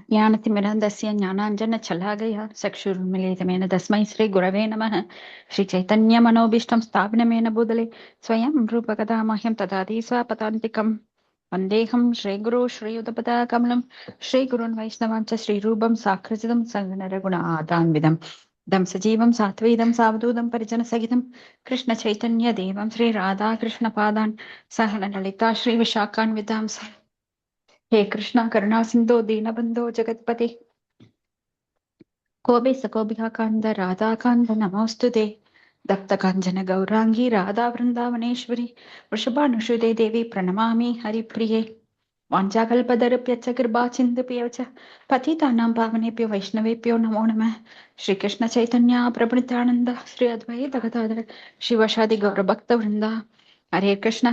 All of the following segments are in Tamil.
ज्ञानतिमिरन्दस्य ज्ञानाञ्जनशलाकया चक्षुरुन्मीलितमेन तस्मै श्रीगुरवे नमः। श्रीचैतन्यमनोभीष्टं स्थापनमेन भूतले स्वयं रूपकथा मह्यं ददाति स्वपदान्तिकम्। वन्देऽहं श्रीगुरो श्रीयुतपदाकमलं श्रीगुरून् वैष्णवां च श्रीरूपं साकृतिं सङ्गनरगुणादान्विदम् दं सजीवं सात्वैदं सावधूतं परिजनसहितं कृष्णचैतन्यदेवं श्रीराधाकृष्णपादान् सहनललिता श्रीविशाखान्वितां हे कृष्णा करुणा सिन्धो दीनबन्धो जगत्पते कोऽपि सकोऽभिकान्द राधाकान्द नमोऽस्तु ते दत्तकाञ्चन गौराङ्गी राधा वृन्दावनेश्वरी वृषभानुसुते देवी प्रणमामि हरिप्रिये वाञ्छाकल्पतरुभ्यश्च कृपासिन्धुभ्यो च पतितानां पावनेभ्यो वैष्णवेभ्यो नमो नमः। श्रीकृष्णचैतन्य प्रभुनित्यानन्द श्री अद्वैत गदाधर शिवशादि गौरभक्तवृन्द हरे कृष्ण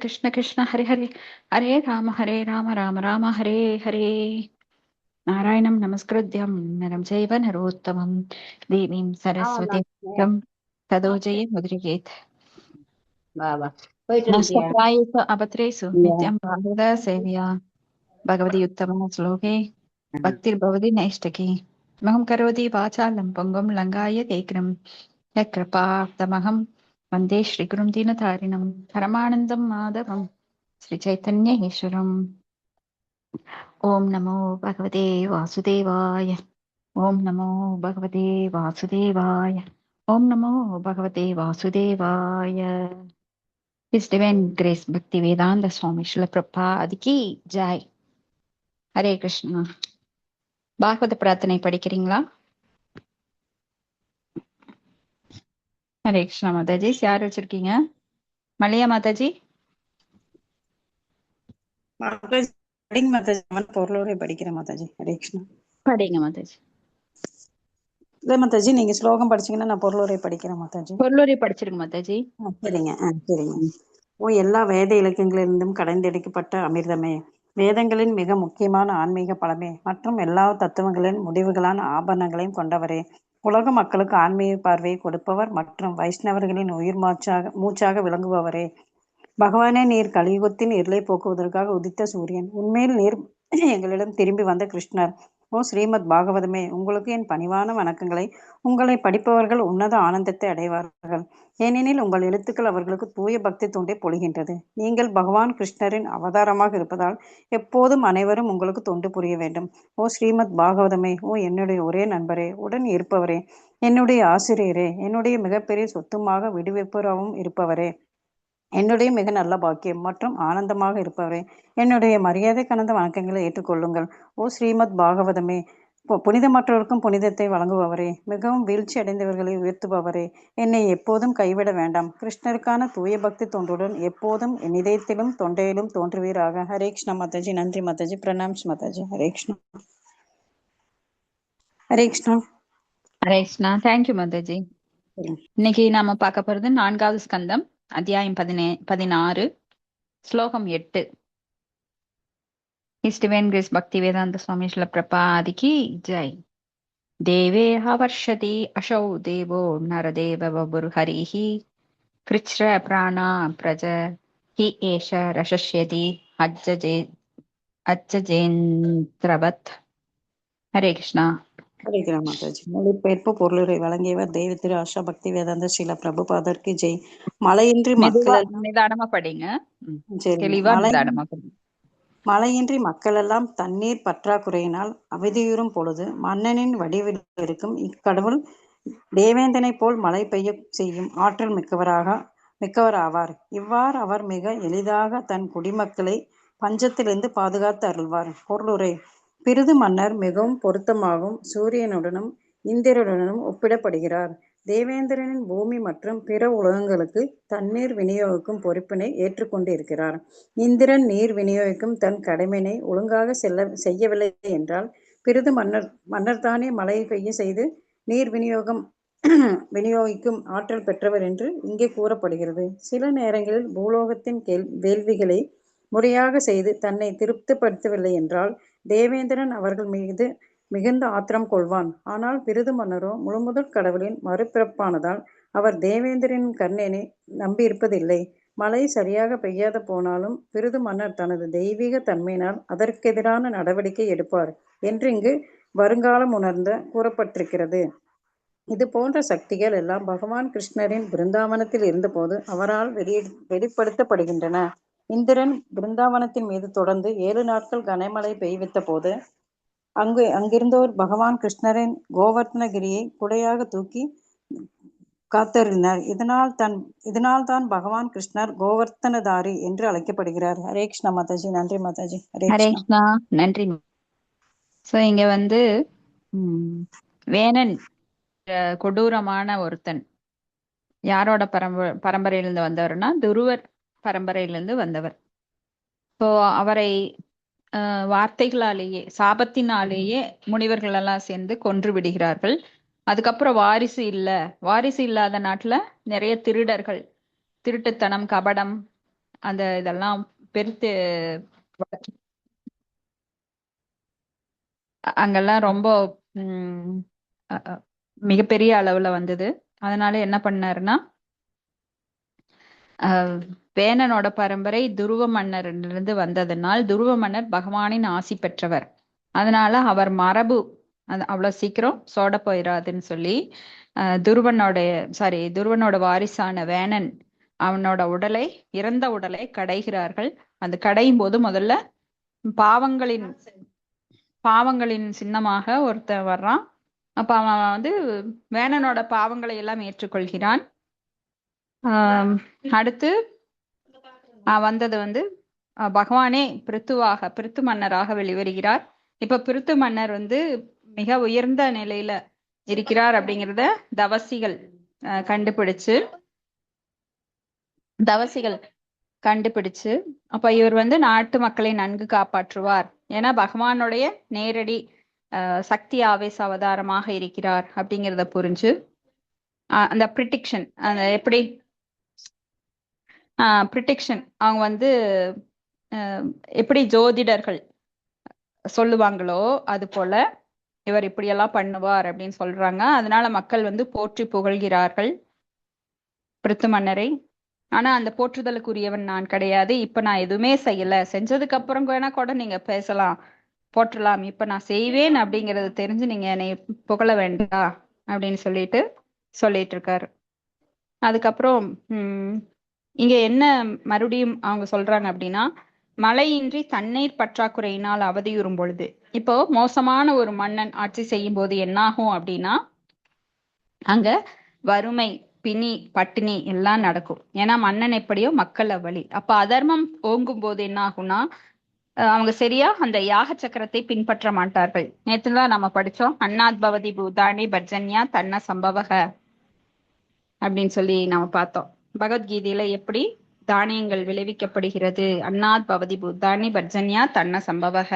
कृष्ण कृष्ण हरे हरे हरे राम राम राम हरे हरे। नारायणं नमस्कृत्यं नरं चैव नरोत्तमं देवीं सरस्वतीं ततो जयमुद्रिकेत्। नष्टप्रायेषु अभद्रेषु नित्यं भागवत सेवया भगवती उत्तम श्लोके भक्तिर्भवति नैष्टकी महं करोति वाचालं पङ्गुं लङ्घाय तेक्रं यत्कृपाप्तमहं वन्दे श्रीगुरुं दीनतारिणं परमानन्दं माधवं श्रीचैतन्येश्वरम्। ॐ नमो भगवते वासुदेवाय। ॐ नमो भगवते वासुदेवाय। ॐ नमो भगवते वासुदेवाय। His Divine Grace Bhaktivedanta Swami Srila Prabhupada की जय। हरे कृष्णा। பாகவத பிரார்த்தனை படிக்கிறீங்களா? ஹரே கிருஷ்ணா மாதாஜி. யார் வச்சிருக்கீங்க? மலையா மாதாஜி? மாதாஜி படிங்க மாதாஜி. பொருளோட படிக்கிறேன் மாதாஜி. ஹரே கிருஷ்ணா. படிங்க மாதாஜி. இல்ல மாதாஜி, நீங்க ஸ்லோகம் படிச்சீங்கன்னா நான் பொருளோட படிக்கிறேன் மாதாஜி. பொருளோரை படிச்சிருங்க மாதாஜி. சரிங்க. சரிங்க. ஓ எல்லா வேத இலக்கியங்களிலிருந்தும் கடைந்தெடுக்கப்பட்ட அமிர்தமே, வேதங்களின் மிக முக்கியமான ஆன்மீக பலமே மற்றும் எல்லா தத்துவங்களின் முடிவுகளான ஆபரணங்களையும் கொண்டவரே, உலக மக்களுக்கு ஆன்மீக பார்வையை கொடுப்பவர் மற்றும் வைஷ்ணவர்களின் உயிர் மூச்சாக விளங்குபவரே, பகவானே, நீர் கலியுகத்தின் இருளை போக்குவதற்காக உதித்த சூரியன். உண்மையில் நீர் எங்களிடம் திரும்பி வந்த கிருஷ்ணர். ஓ ஸ்ரீமத் பாகவதமே, உங்களுக்கு என் பணிவான வணக்கங்களை. உங்களை படிப்பவர்கள் உன்னத ஆனந்தத்தை அடைவார்கள், ஏனெனில் உங்கள் எழுத்துக்கள் அவர்களுக்கு தூய பக்தி தூண்டை பொழிகின்றது. நீங்கள் பகவான் கிருஷ்ணரின் அவதாரமாக இருப்பதால் எப்போதும் அனைவரும் உங்களுக்கு தொண்டு புரிய வேண்டும். ஓ ஸ்ரீமத் பாகவதமே, ஓ என்னுடைய ஒரே நண்பரே, உடன் இருப்பவரே, என்னுடைய ஆசிரியரே, என்னுடைய மிகப்பெரிய சொத்துமாக விடுவிப்பவராகவும் இருப்பவரே, என்னுடைய மிக நல்ல பாக்கியம் மற்றும் ஆனந்தமாக இருப்பவரே, என்னுடைய மரியாதை கலந்த வணக்கங்களை ஏற்றுக்கொள்ளுங்கள். ஓ ஸ்ரீமத் பாகவதமே, புனிதமற்றவருக்கும் புனிதத்தை வழங்குபவரே, மிகவும் வீழ்ச்சி அடைந்தவர்களை உயர்த்துபவரே, என்னை எப்போதும் கைவிட வேண்டாம். கிருஷ்ணருக்கான தூய பக்தி தொண்டுடன் எப்போதும் என் இதயத்திலும் தொண்டையிலும் தோன்றுவீராக. ஹரே கிருஷ்ணா மாதாஜி. நன்றி மாதாஜி. பிரணாம்ஸ் மாதாஜி. ஹரே கிருஷ்ணா. ஹரே கிருஷ்ணா. ஹரே கிருஷ்ணா. தேங்க்யூ மாதாஜி. இன்னைக்கு நாம பார்க்க போறது 4வது ஸ்கந்தம், அத்தியாயம் 16, ஸ்லோகம் 8. His Divine Grace Bhaktivedanta Swami Srila Prabhupada की जय। देवे हवर्षति अशौ देवो नरदेव बभुर्हरिः कृच्छ्र प्राणा प्रज हि एष रशस्यति अज्जजेन्द्रवत्। हरे कृष्णा. ஹரே கிருஷ்ணா மாதாஜி. மொழிபெயர்ப்பு பொருளுரை வழங்கியவர் தெய்வ திரு ஆஷா பக்தி வேதாந்த ஸ்ரீல பிரபுபாதருக்கு ஜெய். மழையின்றி நிதானமா படிங்க. மழையின்றி மக்களெல்லாம் தண்ணீர் பற்றாக்குறையினால் அவதியுறும் பொழுது மன்னனின் வடிவில் இருக்கும் இக்கடவுள் தேவேந்தனை போல் மழை பெய்ய செய்யும் ஆற்றல் மிக்கவராவார். இவ்வாறு அவர் மிக எளிதாக தன் குடிமக்களை பஞ்சத்திலிருந்து பாதுகாத்து அருள்வார். பொருளுரை. பிருது மன்னர் மிகவும் பொருத்தமாகவும் சூரியனுடனும் இந்திரனுடனும் ஒப்பிடப்படுகிறார். தேவேந்திரனின் பூமி மற்றும் பிற உலகங்களுக்கு தண்ணீர் விநியோகிக்கும் பொறுப்பினை ஏற்றுக்கொண்டு இருக்கிறார். இந்திரன் நீர் விநியோகிக்கும் தன் கடமையினை ஒழுங்காக செய்யவில்லை என்றால் பிருது மன்னர்தானே மழை பெய்ய செய்து நீர் விநியோகிக்கும் ஆற்றல் பெற்றவர் என்று இங்கே கூறப்படுகிறது. சில நேரங்களில் பூலோகத்தின் வேள்விகளை முறையாக செய்து தன்னை திருப்திப்படுத்தவில்லை என்றால் தேவேந்திரன் அவர்கள் மீது மிகுந்த ஆத்திரம் கொள்வான். ஆனால் பிருது மன்னரோ முழுமுதற் கடவுளின் மறுபிறப்பானதால் அவர் தேவேந்திரனின் கருணையை நம்பியிருப்பதில்லை. மழை சரியாக பெய்யாத போனாலும் பிருது மன்னர் தனது தெய்வீக தன்மையினால் அதற்கெதிரான நடவடிக்கை எடுப்பார் என்று இங்கு வருங்காலம் உணர்ந்த கூறப்பட்டிருக்கிறது. இது போன்ற சக்திகள் எல்லாம் பகவான் கிருஷ்ணரின் பிருந்தாவனத்தில் இருந்தபோது அவரால் வெளிப்படுத்தப்படுகின்றன. இந்திரன் பிருந்தாவனத்தின் மீது தொடர்ந்து 7 நாட்கள் கனமழை பெய்வித்த போது அங்கிருந்தோர் பகவான் கிருஷ்ணரின் கோவர்த்தனகிரியை குடையாக தூக்கி காத்தருளினார். இதனால் தான் பகவான் கிருஷ்ணர் கோவர்த்தனதாரி என்று அழைக்கப்படுகிறார். ஹரே கிருஷ்ணா மாதாஜி. நன்றி மாதாஜி. ஹரே ஹரே கிருஷ்ணா. கிருஷ்ணா. நன்றி. சோ இங்க வந்து வேணன் கொடூரமான ஒருத்தன். யாரோட பரம்பரையிலிருந்து வந்தவர்னா துருவர் பரம்பரையிலிருந்து வந்தவர். சோ அவரை வார்த்தைகளாலேயே சாபத்தினாலேயே முனிவர்கள் எல்லாம் சேர்ந்து கொன்று விடுகிறார்கள். அதுக்கப்புறம் வாரிசு இல்லாத நாட்டுல நிறைய திருடர்கள், திருட்டுத்தனம், கபடம், அந்த இதெல்லாம் பெருத்து அங்கெல்லாம் ரொம்ப மிகப்பெரிய அளவுல வந்தது. அதனால என்ன பண்ணாருன்னா வேணனோட பரம்பரை துருவ மன்னரிலிருந்து வந்ததனால் துருவ மன்னர் பகவானின் ஆசி பெற்றவர். அதனால அவர் மரபு அவ்வளவு சீக்கிரம் சோட போயிடாதுன்னு சொல்லி துருவனோட வாரிசான வேணன் அவனோட இறந்த உடலை கடைகிறார்கள். அந்த கடையும் போது முதல்ல பாவங்களின் சின்னமாக ஒருத்தன் வர்றான். அப்ப அவன் வந்து வேணனோட பாவங்களை எல்லாம் ஏற்றுக்கொள்கிறான். அடுத்து வந்தது வந்து பகவானே பிருத்து மன்னராக வெளிவருகிறார். இப்ப பிருத்து மன்னர் வந்து மிக உயர்ந்த நிலையில இருக்கிறார் அப்படிங்கிறத தவசிகள் கண்டுபிடிச்சு அப்ப இவர் வந்து நாட்டு மக்களை நன்கு காப்பாற்றுவார், ஏன்னா பகவானுடைய நேரடி சக்தி ஆவேச அவதாரமாக இருக்கிறார் அப்படிங்கிறத புரிஞ்சு அந்த ப்ரிடிக்ஷன் அவங்க வந்து எப்படி ஜோதிடர்கள் சொல்லுவாங்களோ அது போல இவர் இப்படியெல்லாம் பண்ணுவார் அப்படின்னு சொல்றாங்க. அதனால மக்கள் வந்து போற்றி புகழ்கிறார்கள் பிருத்து மன்னரை. ஆனா அந்த போற்றுதலுக்குரியவன் நான் கிடையாது, இப்ப நான் எதுவுமே செய்யல, செஞ்சதுக்கு அப்புறம் வேணா கூட நீங்க பேசலாம், போற்றலாம், இப்ப நான் செய்வேன் அப்படிங்கறது தெரிஞ்சு நீங்க என்னை புகழ வேண்டாம் அப்படின்னு சொல்லிட்டு இருக்காரு. அதுக்கப்புறம் இங்க என்ன மறுபடியும் அவங்க சொல்றாங்க அப்படின்னா, மழையின்றி தண்ணீர் பற்றாக்குறையினால் அவதியுறும் பொழுது, இப்போ மோசமான ஒரு மன்னன் ஆட்சி செய்யும் போது என்னாகும் அப்படின்னா அங்க வறுமை, பிணி, பட்டினி எல்லாம் நடக்கும். ஏன்னா மன்னன் எப்படியோ மக்கள் அவ்வளி. அப்ப அதர்மம் ஓங்கும் போது என்ன ஆகும்னா அவங்க சரியா அந்த யாக சக்கரத்தை பின்பற்ற மாட்டார்கள். நேற்றுதான் நம்ம படிச்சோம், அன்னாத் பவதி பூதானி பர்ஜன்யா தன்ன சம்பவக அப்படின்னு சொல்லி நம்ம பார்த்தோம். பகவத்கீதையில எப்படி தானியங்கள் விளைவிக்கப்படுகிறது, அன்னாத் பவதி பூதானி பர்ஜன்யா தன்ன சம்பவக,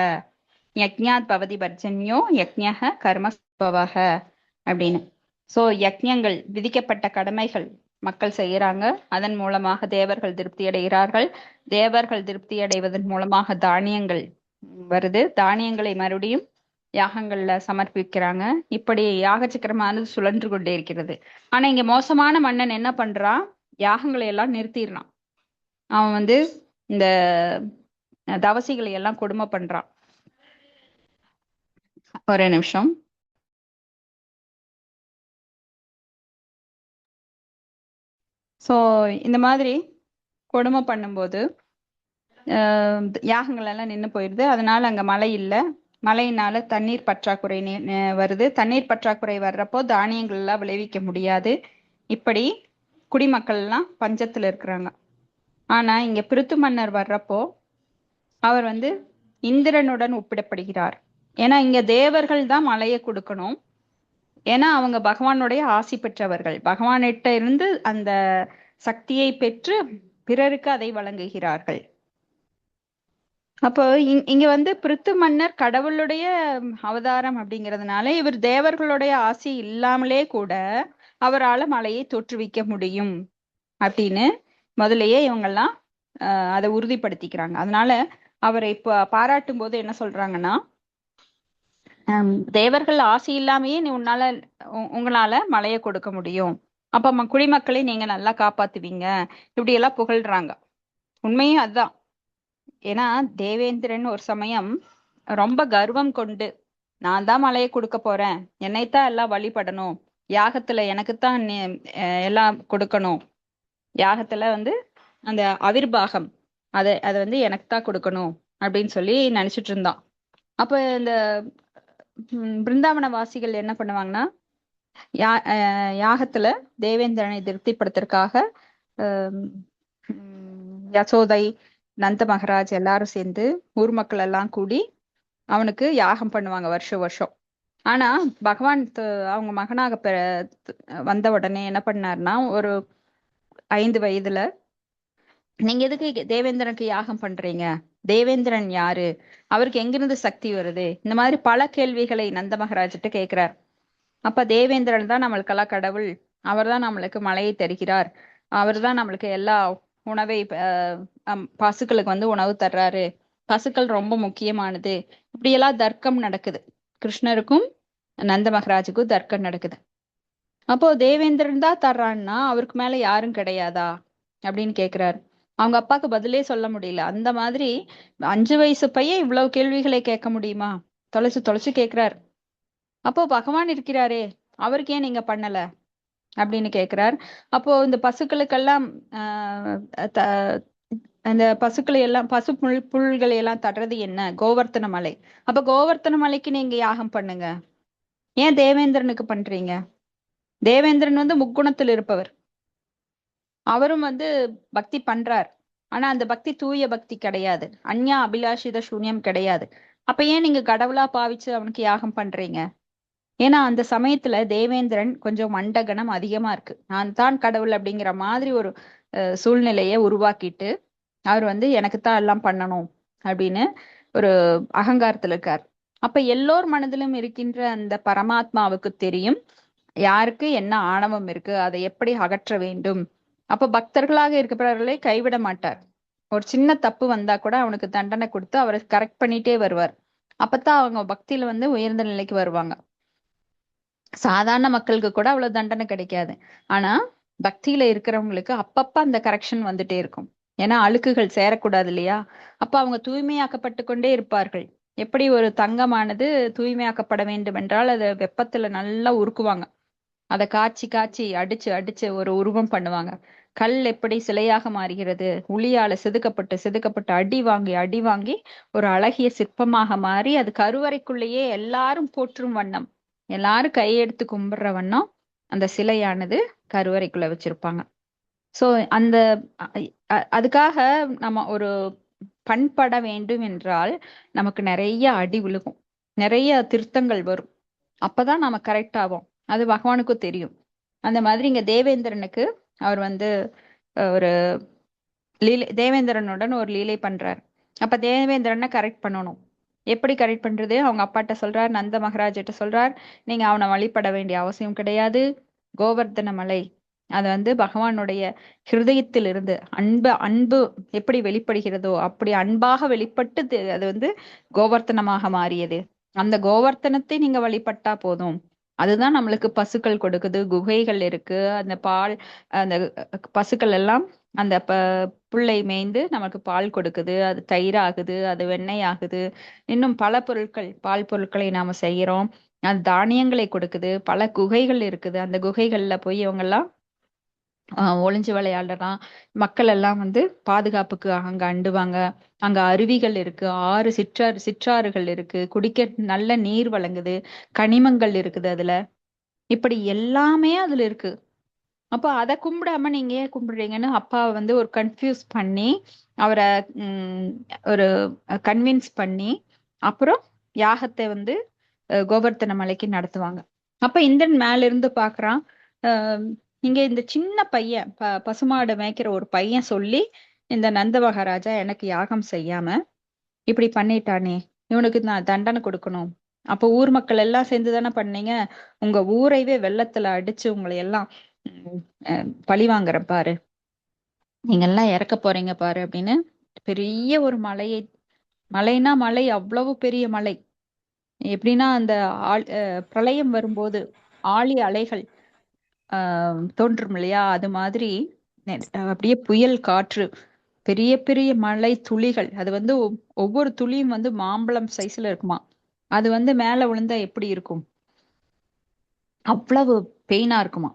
யக்ஞாத் பவதி பர்ஜன்யோ யக்ஞக கர்ம சம்பவக அப்படின்னு. சோ யக்ஞங்கள், விதிக்கப்பட்ட கடமைகள் மக்கள் செய்யறாங்க, அதன் மூலமாக தேவர்கள் திருப்தி அடைகிறார்கள். தேவர்கள் திருப்தி அடைவதன் மூலமாக தானியங்கள் வருது, தானியங்களை மறுபடியும் யாகங்கள்ல சமர்ப்பிக்கிறாங்க. இப்படி யாக சக்கரமானது சுழன்று கொண்டே இருக்கிறது. ஆனா இங்க மோசமான மன்னன் என்ன பண்றான், யாகங்களை எல்லாம் நிறுத்திடுறான். அவன் வந்து இந்த தவசிகளை எல்லாம் கொடுமை பண்றான். ஒரே நிமிஷம். சோ இந்த மாதிரி கொடுமை பண்ணும்போது யாகங்கள் எல்லாம் நின்று போயிடுது. அதனால அங்க மழை இல்லை. மழையினால தண்ணீர் பற்றாக்குறை வருது. தண்ணீர் பற்றாக்குறை வர்றப்போ தானியங்கள் எல்லாம் விளைவிக்க முடியாது. இப்படி குடிமக்கள் எல்லாம் பஞ்சத்துல இருக்கிறாங்க. ஆனா இங்க பிருத்து மன்னர் வர்றப்போ அவர் வந்து இந்திரனுடன் ஒப்பிடப்படுகிறார். ஏன்னா இங்க தேவர்கள் தான் மழையை கொடுக்கணும், ஏன்னா அவங்க பகவானுடைய ஆசி பெற்றவர்கள், பகவானிட்ட இருந்து அந்த சக்தியை பெற்று பிறருக்கு அதை வழங்குகிறார்கள். அப்போ இங்க வந்து பிருத்து மன்னர் கடவுளுடைய அவதாரம் அப்படிங்கிறதுனால இவர் தேவர்களுடைய ஆசி இல்லாமலே கூட அவரால் மலையை தோற்றுவிக்க முடியும் அப்படின்னு முதலையே இவங்கெல்லாம் அதை உறுதிப்படுத்திக்கிறாங்க. அதனால அவரை பாராட்டும் போது என்ன சொல்றாங்கன்னா, தேவர்கள் ஆசி இல்லாமையே உங்களால மலையை கொடுக்க முடியும் அப்ப குடிமக்களை நீங்க நல்லா காப்பாத்துவீங்க, இப்படி எல்லாம் புகழ்றாங்க. உண்மையும் அதுதான். ஏன்னா தேவேந்திரன் ஒரு சமயம் ரொம்ப கர்வம் கொண்டு, நான் தான் மலையை கொடுக்க போறேன், என்னைத்தான் எல்லாம் வழிபடணும், யாகத்துல எனக்குத்தான் எல்லாம் கொடுக்கணும், யாகத்துல வந்து அந்த அவிர்வாகம் அதை வந்து எனக்கு தான் கொடுக்கணும் அப்படின்னு சொல்லி நினைச்சிட்டு இருந்தான். அப்ப இந்த பிருந்தாவன வாசிகள் என்ன பண்ணுவாங்கன்னா, யாகத்துல தேவேந்திரனை திருப்திப்படுத்துறதுக்காக ஆம், யசோதை, நந்த மகாராஜ் எல்லாரும் சேர்ந்து ஊர் மக்கள் எல்லாம் கூடி அவனுக்கு யாகம் பண்ணுவாங்க வருஷம் வருஷம். ஆனா பகவான் அவங்க மகனாக வந்த உடனே என்ன பண்ணாருன்னா, ஒரு 5 வயதுல, நீங்க எதுக்கு தேவேந்திரனுக்கு யாகம் பண்றீங்க, தேவேந்திரன் யாரு, அவருக்கு எங்கிருந்து சக்தி வருது, இந்த மாதிரி பல கேள்விகளை நந்த மகாராஜிட்ட கேட்கிறார். அப்ப தேவேந்திரன் தான் நம்மளுக்கெல்லாம் கடவுள், அவர்தான் நம்மளுக்கு மழையை தருகிறார், அவர்தான் நம்மளுக்கு எல்லா உணவை பசுக்களுக்கு வந்து உணவு தர்றாரு, பசுக்கள் ரொம்ப முக்கியமானது, இப்படியெல்லாம் தர்க்கம் நடக்குது. கிருஷ்ணருக்கும் நந்த மகாராஜுக்கும் தர்க்கம் நடக்குது. அப்போ தேவேந்திரன் தான் தர்றான்னா அவருக்கு மேல யாரும் கிடையாதா அப்படின்னு கேக்குறாரு. அவங்க அப்பாக்கு பதிலே சொல்ல முடியல. அந்த மாதிரி 5 வயசு பையன் இவ்வளவு கேள்விகளை கேட்க முடியுமா, தொலைச்சு தொலைச்சு கேக்குறாரு. அப்போ பகவான் இருக்கிறாரே, அவருக்கு ஏன் நீங்க பண்ணல அப்படின்னு கேக்குறார். அப்போ இந்த பசுக்களுக்கெல்லாம் ஆஹ் அந்த பசுக்களை எல்லாம் புல்களை எல்லாம் தர்றது என்ன, கோவர்த்தன மலை. அப்ப கோவர்த்தன மலைக்கு நீங்க யாகம் பண்ணுங்க, ஏன் தேவேந்திரனுக்கு பண்றீங்க? தேவேந்திரன் வந்து முக்குணத்தில் இருப்பவர், அவரும் வந்து பக்தி பண்றார். ஆனா அந்த பக்தி தூய பக்தி கிடையாது, அந்யா அபிலாஷித சூன்யம் கிடையாது. அப்ப ஏன் நீங்க கடவுளா பாவிச்சு அவனுக்கு யாகம் பண்றீங்க? ஏன்னா அந்த சமயத்துல தேவேந்திரன் கொஞ்சம் மண்டகணம் அதிகமா இருக்கு, நான் தான் கடவுள் அப்படிங்கிற மாதிரி ஒரு சூழ்நிலையை உருவாக்கிட்டு அவர் வந்து எனக்குத்தான் எல்லாம் பண்ணணும் அப்படின்னு ஒரு அகங்காரத்துல இருக்கார். அப்ப எல்லோர் மனதிலும் இருக்கின்ற அந்த பரமாத்மாவுக்கு தெரியும் யாருக்கு என்ன ஆணவம் இருக்கு, அதை எப்படி அகற்ற வேண்டும். அப்ப பக்தர்களாக இருக்கிறவர்களை கைவிட மாட்டார். ஒரு சின்ன தப்பு வந்தா கூட அவனுக்கு தண்டனை கொடுத்து அவரை கரெக்ட் பண்ணிட்டே வருவார். அப்பதான் அவங்க பக்தியில வந்து உயர்ந்த நிலைக்கு வருவாங்க. சாதாரண மக்களுக்கு கூட அவ்வளவு தண்டனை கிடைக்காது. ஆனா பக்தியில இருக்கிறவங்களுக்கு அப்பப்ப அந்த கரெக்ஷன் வந்துட்டே இருக்கும். ஏன்னா அழுக்குகள் சேரக்கூடாது இல்லையா? அப்ப அவங்க தூய்மையாக்கப்பட்டு கொண்டே இருப்பார்கள். எப்படி ஒரு தங்கமானது தூய்மையாக்கப்பட வேண்டும் என்றால் அதை வெப்பத்துல நல்லா உருக்குவாங்க, அதை காய்ச்சி காய்ச்சி அடிச்சு அடிச்சு ஒரு உருவம் பண்ணுவாங்க. கல் எப்படி சிலையாக மாறுகிறது, உளியால செதுக்கப்பட்டு செதுக்கப்பட்டு அடி வாங்கி அடி வாங்கி ஒரு அழகிய சிற்பமாக மாறி அது கருவறைக்குள்ளேயே எல்லாரும் போற்றும் வண்ணம், எல்லாரும் கையெடுத்து கும்பிடுற வண்ணம் அந்த சிலையானது கருவறைக்குள்ள வச்சிருப்பாங்க. சோ அந்த அதுக்காக நம்ம ஒரு பண்பட வேண்டும் என்றால் நமக்கு நிறைய அடி விழுகும், நிறைய திருத்தங்கள் வரும், அப்பதான் நாம கரெக்ட் ஆவோம். அது பகவானுக்கும் தெரியும். அந்த மாதிரி இங்க தேவேந்திரனுக்கு அவர் வந்து ஒரு தேவேந்திரனுடன் ஒரு லீலை பண்றார். அப்ப தேவேந்திரனை கரெக்ட் பண்ணணும். எப்படி கரெக்ட் பண்றது? அவங்க அப்பாட்ட சொல்றார், நந்த மகாராஜிட்ட சொல்றார், நீங்க அவனை வழிபட வேண்டிய அவசியம் கிடையாது. கோவர்த்தன மலை அது வந்து பகவானுடைய ஹிருதயத்தில் இருந்து அன்பு அன்பு எப்படி வெளிப்படுகிறதோ அப்படி அன்பாக வெளிப்பட்டு அது வந்து கோவர்த்தனமாக மாறியது. அந்த கோவர்த்தனத்தை நீங்க வழிபட்டா போதும். அதுதான் நம்மளுக்கு பசுக்கள் கொடுக்குது, குகைகள் இருக்கு, அந்த பால், அந்த பசுக்கள் எல்லாம் அந்த புல்லை மேய்ந்து நமக்கு பால் கொடுக்குது, அது தயிர் ஆகுது, அது வெண்ணெய் ஆகுது, இன்னும் பல பொருட்கள், பால் பொருட்களை நாம செய்யறோம். அது தானியங்களை கொடுக்குது, பல குகைகள் இருக்குது, அந்த குகைகள்ல போய் இவங்க எல்லாம் ஒளிஞ்சு விளையாடலாம். மக்கள் எல்லாம் வந்து பாதுகாப்புக்கு அங்க அண்டுவாங்க. அங்க அருவிகள் இருக்கு, ஆறு சிற்றாறுகள் இருக்கு, குடிக்க நல்ல நீர் வழங்குது, கனிமங்கள் இருக்குது அதுல, இப்படி எல்லாமே அதுல இருக்கு. அப்ப அதை கும்பிடாம நீங்க ஏன் கும்பிடுறீங்கன்னு அப்பாவை வந்து ஒரு கன்ஃபியூஸ் பண்ணி அவரை ஒரு கன்வின்ஸ் பண்ணி அப்புறம் யாகத்தை வந்து கோவர்த்தன மலைக்கு நடத்துவாங்க. அப்ப இந்திரன் மேல இருந்து பாக்குறான், இங்க இந்த சின்ன பையன் பசுமாடு மேய்க்கிற ஒரு பையன் சொல்லி இந்த நந்த மகாராஜா எனக்கு யாகம் செய்யாம இப்படி பண்ணிட்டானே, இவனுக்கு நான் தண்டனை கொடுக்கணும். அப்ப ஊர் மக்கள் எல்லாம் சேர்ந்து தானே பண்ணீங்க, உங்க ஊரைவே வெள்ளத்துல அடிச்சு உங்களை எல்லாம் பழி வாங்குற பாரு, நீங்க எல்லாம் இறக்க போறீங்க பாரு அப்படின்னு பெரிய ஒரு மலையை, மலைனா மலை அவ்வளவு பெரிய மலை, எப்படின்னா அந்த பிரளயம் வரும்போது ஆழி அலைகள் தோன்றும் இல்லையா, அது மாதிரி அப்படியே புயல் காற்று, பெரிய பெரிய மழை துளிகள், அது வந்து ஒவ்வொரு துளியும் வந்து மாம்பழம் சைஸ்ல இருக்குமா. அது வந்து மேல விழுந்தா எப்படி இருக்கும், அவ்வளவு பெயினா இருக்குமா,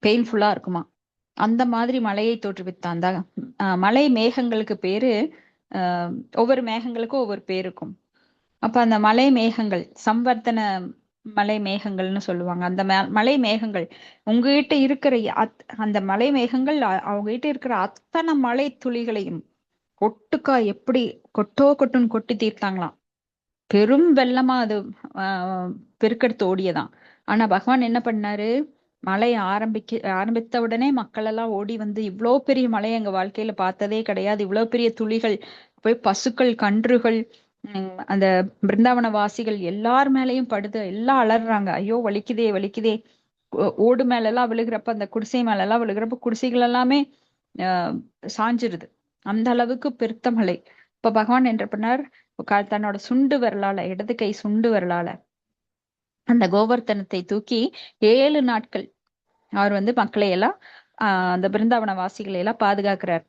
பெயின்ஃபுல்லா இருக்குமா. அந்த மாதிரி மலையை தோற்றுவித்தான். அந்த மலை மேகங்களுக்கு பேரு, அஹ், ஒவ்வொரு மேகங்களுக்கும் ஒவ்வொரு பேர் இருக்கும். அப்ப அந்த மலை மேகங்கள் சம்வர்த்தன மலை மேகங்கள்னு சொல்லுவாங்க. அந்த மலை மேகங்கள் உங்ககிட்ட இருக்கிற அந்த மலை மேகங்கள் அவங்க கிட்ட இருக்கிற அத்தனை மழை துளிகளையும் ஒட்டுக்கா எப்படி கொட்டோ கொட்டுன்னு கொட்டி தீர்த்தாங்களாம். பெரும் வெள்ளமா அது பெருக்கெடுத்து ஓடியதாம். ஆனா பகவான் என்ன பண்ணாரு, மழை ஆரம்பித்த உடனே மக்கள் எல்லாம் ஓடி வந்து, இவ்வளோ பெரிய மழை எங்க வாழ்க்கையில பார்த்ததே கிடையாது, இவ்வளவு பெரிய துளிகள், போய் பசுக்கள் கன்றுகள், அந்த பிருந்தாவன வாசிகள் எல்லார் மேலயும் படுது, எல்லாம் அலறாங்க, ஐயோ வலிக்குதே வலிக்குதே. ஓடு மேல எல்லாம் விழுகிறப்ப, அந்த குடிசை மேல எல்லாம் விழுகிறப்ப குடிசைகள் எல்லாமே ஆஹ் சாஞ்சிருது. அந்த அளவுக்கு பெருத்த மழை. இப்ப பகவான் என்ன பண்ணார், தன்னோட சுண்டு விரலால, இடது கை சுண்டு விரலால அந்த கோவர்த்தனத்தை தூக்கி 7 நாட்கள் அவர் வந்து மக்களை எல்லாம், அந்த பிருந்தாவன வாசிகளை எல்லாம் பாதுகாக்கிறார்.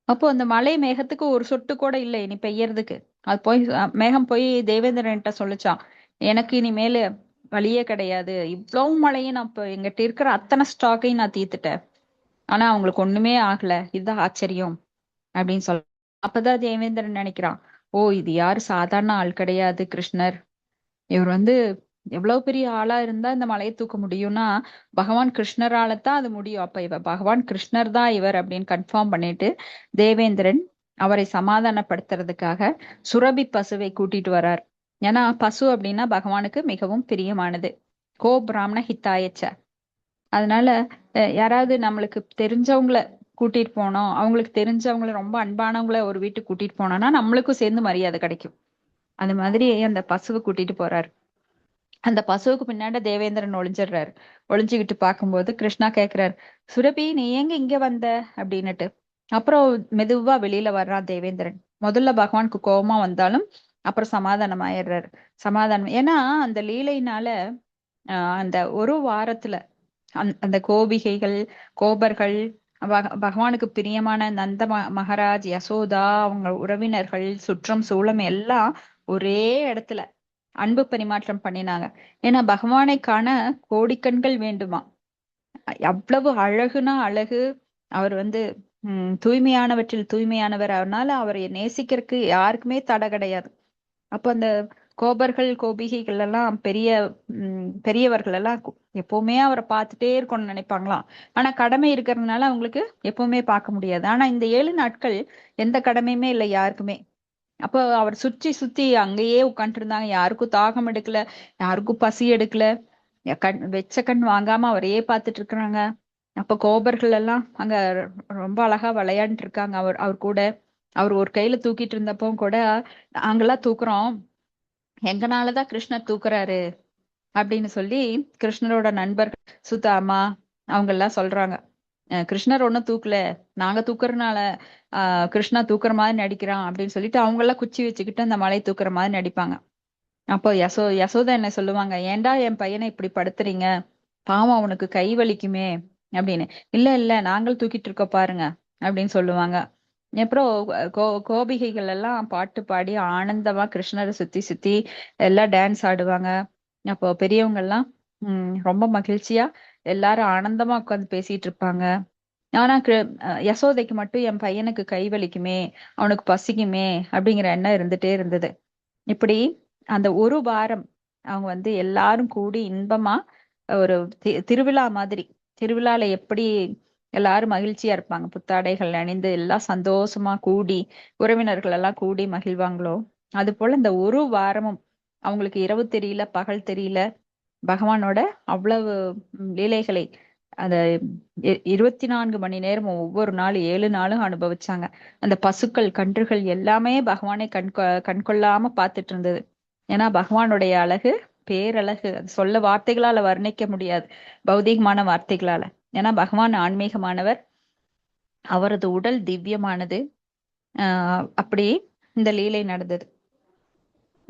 அப்போ அந்த மலை மேகத்துக்கு ஒரு சொட்டு கூட இல்லை இனி பெய்யறதுக்கு. அது போய் மேகம் போய் தேவேந்திரன்ட்ட சொல்லுச்சான், எனக்கு இனிமேல வழியே கிடையாது, இவ்வளவு மழையும் நான் இப்ப எங்கிட்ட இருக்கிற அத்தனை ஸ்டாக்கையும் நான் தீர்த்துட்டேன், ஆனா அவங்களுக்கு ஒண்ணுமே ஆகல, இதுதான் ஆச்சரியம் அப்படின்னு சொல்ல. அப்பதான் தேவேந்திரன் நினைக்கிறான், ஓ இது யாரு சாதாரண ஆள் கிடையாது கிருஷ்ணர், இவர் வந்து எவ்வளவு பெரிய ஆளா இருந்தா இந்த மலையை தூக்க முடியும்னா பகவான் கிருஷ்ணரால தான் அது முடியும். அப்ப இவர் பகவான் கிருஷ்ணர் தான் இவர் அப்படின்னு கன்ஃபார்ம் பண்ணிட்டு தேவேந்திரன் அவரை சமாதானப்படுத்துறதுக்காக சுரபி பசுவை கூட்டிட்டு வரார். ஏன்னா பசு அப்படின்னா பகவானுக்கு மிகவும் பிரியமானது. கோ பிராமண ஹிதாயச்ச. அதனால யாராவது நம்மளுக்கு தெரிஞ்சவங்கள கூட்டிட்டு போனோம், அவங்களுக்கு தெரிஞ்சவங்கள ரொம்ப அன்பானவங்கள ஒரு வீட்டுக்கு கூட்டிட்டு போனோம்னா நம்மளுக்கும் சேர்ந்து மரியாதை கிடைக்கும். அந்த மாதிரி அந்த பசுவை கூட்டிட்டு போறாரு. அந்த பசுவுக்கு பின்னாடி தேவேந்திரன் ஒளிஞ்சிடுறாரு. ஒளிஞ்சுகிட்டு பார்க்கும்போது கிருஷ்ணா கேக்குறாரு, சுரபி நீ எங்க இங்க வந்த அப்படின்னுட்டு. அப்புறம் மெதுவா வெளியில வர்றான் தேவேந்திரன். முதல்ல பகவானுக்கு கோபமா வந்தாலும் அப்புறம் சமாதானம் ஆயிடுறாரு. சமாதானம், ஏன்னா அந்த லீலையினால அந்த ஒரு வாரத்துல அந்த கோபிகைகள், கோபர்கள், பகவானுக்கு பிரியமான நந்த மகாராஜ், யசோதா, அவங்க உறவினர்கள், சுற்றம் சூழம் எல்லாம் ஒரே இடத்துல அன்பு பரிமாற்றம் பண்ணினாங்க. ஏன்னா பகவானை காண கோடிக்கண்கள் வேண்டுமா. அவ்வளவு அழகுனா அழகு. அவர் வந்து தூய்மையானவற்றில் தூய்மையானவர். அதனால அவரை நேசிக்கிறதுக்கு யாருக்குமே தடை கிடையாது. அப்ப அந்த கோபர்கள் கோபிகைகள் எல்லாம் பெரியவர்கள் எல்லாம் எப்பவுமே அவரை பார்த்துட்டே இருக்கணும்னு நினைப்பாங்களாம். ஆனா கடமை இருக்கிறதுனால அவங்களுக்கு எப்பவுமே பார்க்க முடியாது. ஆனா இந்த 7 நாட்கள் எந்த கடமையுமே இல்லை யாருக்குமே. அப்போ அவர் சுற்றி சுத்தி அங்கேயே உட்காந்துட்டு இருந்தாங்க. யாருக்கும் தாகம் எடுக்கல, யாருக்கும் பசி எடுக்கல, வெச்ச கண் வாங்காம அவரையே பார்த்துட்டு இருக்கிறாங்க. அப்ப கோபர்கள் எல்லாம் அங்க ரொம்ப அழகா விளையாண்டுட்டு இருக்காங்க அவர் அவர் கூட. அவர் ஒரு கையில தூக்கிட்டு இருந்தப்போ கூட, நாங்கெல்லாம் தூக்குறோம், எங்கனாலதான் கிருஷ்ணர் தூக்குறாரு அப்படின்னு சொல்லி கிருஷ்ணரோட நண்பர்கள் சுதாமா அவங்க எல்லாம் சொல்றாங்க. கிருஷ்ணர் ஒன்னும் தூக்கல, நாங்க தூக்குறதுனால கிருஷ்ணா தூக்குற மாதிரி நடிக்கிறான் அப்படின்னு சொல்லிட்டு அவங்க எல்லாம் குச்சி வச்சுக்கிட்டு அந்த மலை தூக்குற மாதிரி நடிப்பாங்க. அப்போ யசோதா என்ன சொல்லுவாங்க, ஏன்டா என் பையனை இப்படி படுத்துறீங்க, பாவம் அவனுக்கு கை வலிக்குமே அப்படின்னு. இல்ல இல்ல நாங்கள் தூக்கிட்டு இருக்கோம் பாருங்க அப்படின்னு சொல்லுவாங்க. அப்புறம் கோபிகைகள் எல்லாம் பாட்டு பாடி ஆனந்தமா கிருஷ்ணரை சுத்தி சுத்தி எல்லாம் டான்ஸ் ஆடுவாங்க. அப்போ பெரியவங்க எல்லாம் ரொம்ப மகிழ்ச்சியா எல்லாரும் ஆனந்தமா உட்காந்து பேசிட்டு இருப்பாங்க. ஆனா யசோதைக்கு மட்டும் என் பையனுக்கு கை வலிக்குமே, அவனுக்கு பசிக்குமே அப்படிங்கிற எண்ணம் இருந்துட்டே இருந்தது. இப்படி அந்த ஒரு வாரம் அவங்க வந்து எல்லாரும் கூடி இன்பமா ஒரு திருவிழா மாதிரி, திருவிழால எப்படி எல்லாரும் மகிழ்ச்சியா இருப்பாங்க, புத்தாடைகள் அணிந்து எல்லாம் சந்தோஷமா கூடி உறவினர்கள் எல்லாம் கூடி மகிழ்வாங்களோ, அது போல இந்த ஒரு வாரமும் அவங்களுக்கு இரவு தெரியல பகல் தெரியல, பகவானோட அவ்வளவு லீலைகளை அந்த 24 மணி நேரம் ஒவ்வொரு நாள் 7 நாளும் அனுபவிச்சாங்க. அந்த பசுக்கள் கன்றுகள் எல்லாமே பகவானை கண்கொள்ளாம பார்த்துட்டு இருந்தது. ஏன்னா பகவானுடைய அழகு பேரழகு, அது சொல்ல வார்த்தைகளால வர்ணிக்க முடியாது, பௌதீகமான வார்த்தைகளால. ஏன்னா பகவான் ஆன்மீகமானவர், அவரது உடல் திவ்யமானது. அப்படி இந்த லீலை நடந்தது.